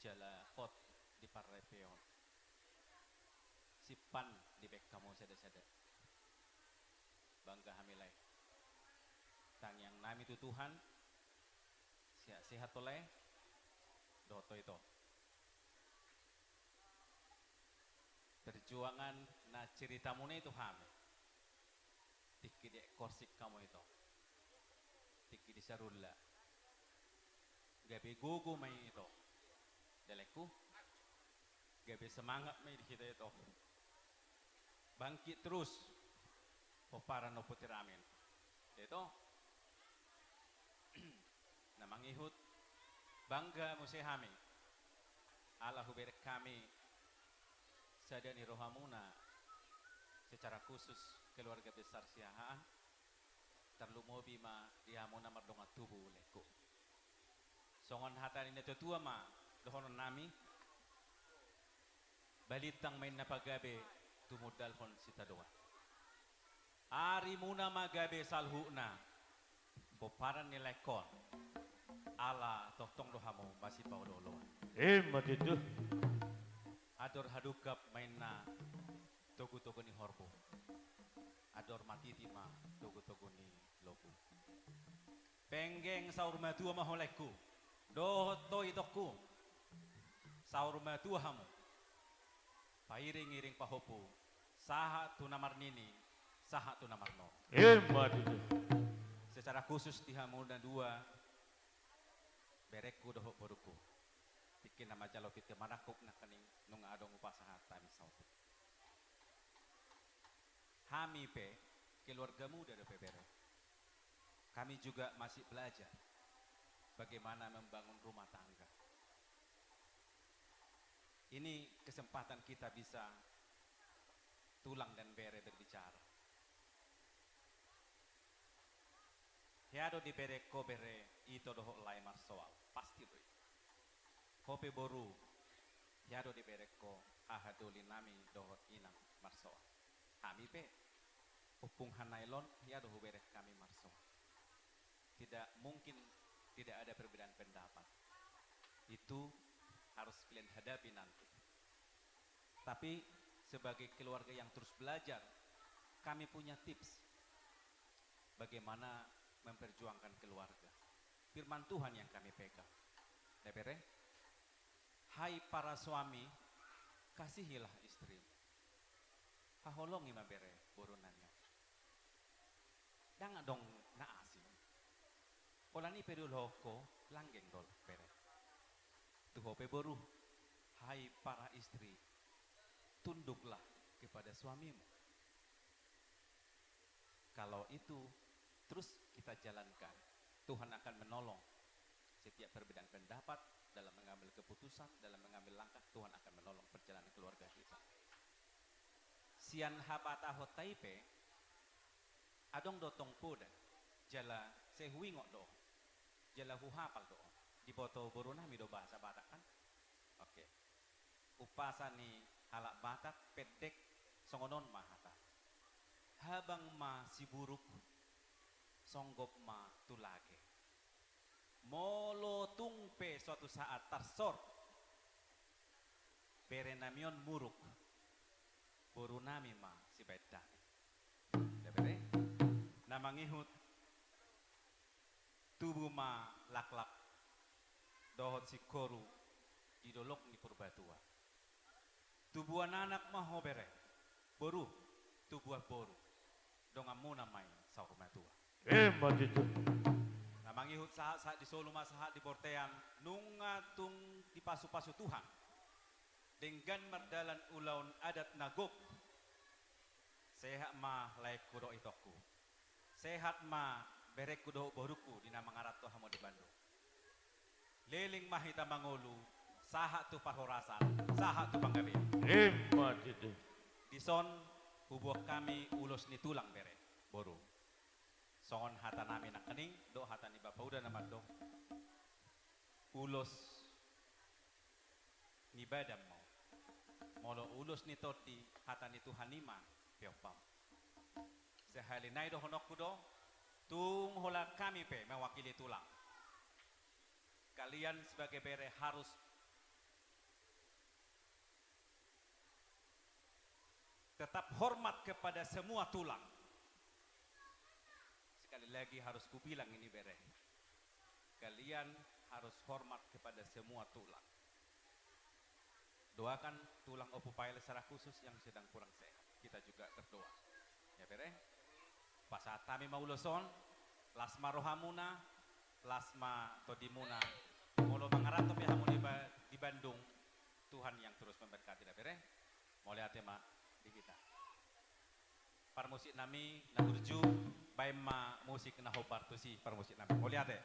jala hot di parrepeon sipan di bek kamu sada-sada bangga hamilai tang yang nami tu Tuhan sehat oleh doto itu perjuangan na ceritamu itu ham tiki dek korsik kamu itu tiki di sarulla gabe gogo main itu daleku gabe semangat main di kita itu bangkit terus popara no putiramin itu namang ihut bangga musehami Allahu berek kami sadani rohamuna secara khusus keluarga besar Siahaan terlumobi ma dihamuna mardonga tubuh leko. Songon hatari na tutua ma dohonon nami balitang main napagabe tumudal hon sitadoa. Ari muna magabe salhuna boparan ni lekon ala toktong dohamo masih paulolo. Matitu. Ador hadukap main na togu-togu ni horbo. Ador matiti ma togu-togu ni lobu. Penggeng saur matua maholeku. Dohoto itokku. Saur matua hamu. Pairing-iring pahopu. Saha tu namar nini. Saha tu namar no. Matitu. Secara khusus dihamu dan dua. Bereku doho boruku. Bikin nama jalopit ke manakuk na kaning nung adong upasaha tami sautu. Kami pe keluarga muda dari PBR. Kami juga masih belajar bagaimana membangun rumah tangga. Ini kesempatan kita bisa tulang dan bere berbicara. Hiado di bere ko bere ito doho lai marsoal pasti boy. Kope boru hiado di bere ko ahaduli nami doho inang marsoal. Kami pe upung hanailon hiado hu bere kami marsoal. Tidak mungkin tidak ada perbedaan pendapat. Itu harus kalian hadapi nanti. Tapi sebagai keluarga yang terus belajar, kami punya tips bagaimana memperjuangkan keluarga. Firman Tuhan yang kami pegang. Debere, hai para suami, kasihilah istri. Haholongi mabere borunannya. Danga dong naasi. Polani pedul hoko langgeng dol bere. Tuhope boru, hai para istri, tunduklah kepada suamimu. Kalau itu terus kita jalankan, Tuhan akan menolong. Setiap perbedaan pendapat dalam mengambil keputusan, dalam mengambil langkah, Tuhan akan menolong perjalanan keluarga kita. Sian hapata hotaipe, adong dotong poda, jala sehuingok do, jala huhapal do. Di boto boruna mido bahasa Batak kan? Oke. Upasa ni halak Batak pedek songonon mahata. Habang ma si buruk songgop ma tulage. Molo tungpe suatu saat tarsor. Perenamion muruk. Borunami ma si bedani. Debere? Namangihut tubuh ma laklak. Dohot si koru didolok ni purbatua. Tubuhan anak maho bere. Boru tubuh boru. Dongamu namai saurumatua. Matitu. Namangihut saat di Solo masahat di Bortean nungatung di pasu-pasu Tuhan. Dengan merdalan ulaun adat nagok. Sehat ma laik kudo itoku. Sehat ma berek kudo boruku di nama ngarat Tuhan di Bandung. Leling mahita mangulu, saha tu parhorasan, saha tu panggabe. Matitu. Dison hubuh kami ulos ni tulang bere, boru. Songon hata nami nak kening, do hata ni bapa udah nama do. Ulos ni badam mau. Molo ulos ni toti, hata ni Tuhan nima, piopam. Sehali nai do honok kudo, tung hola kami pe mewakili tulang. Kalian sebagai bere harus tetap hormat kepada semua tulang. Sekali lagi harus kubilang ini bere. Kalian harus hormat kepada semua tulang. Doakan tulang opupail secara khusus yang sedang kurang sehat. Kita juga berdoa. Ya bere. Pasat kami mauloson, lasma rohamuna, lasma todimuna. Molo mangaratop ya hamu di Bandung. Tuhan yang terus memberkati bere. Mole atema di kita. Par musik nami na urju, baima musik na hopartusi par musik nami. Mole ate.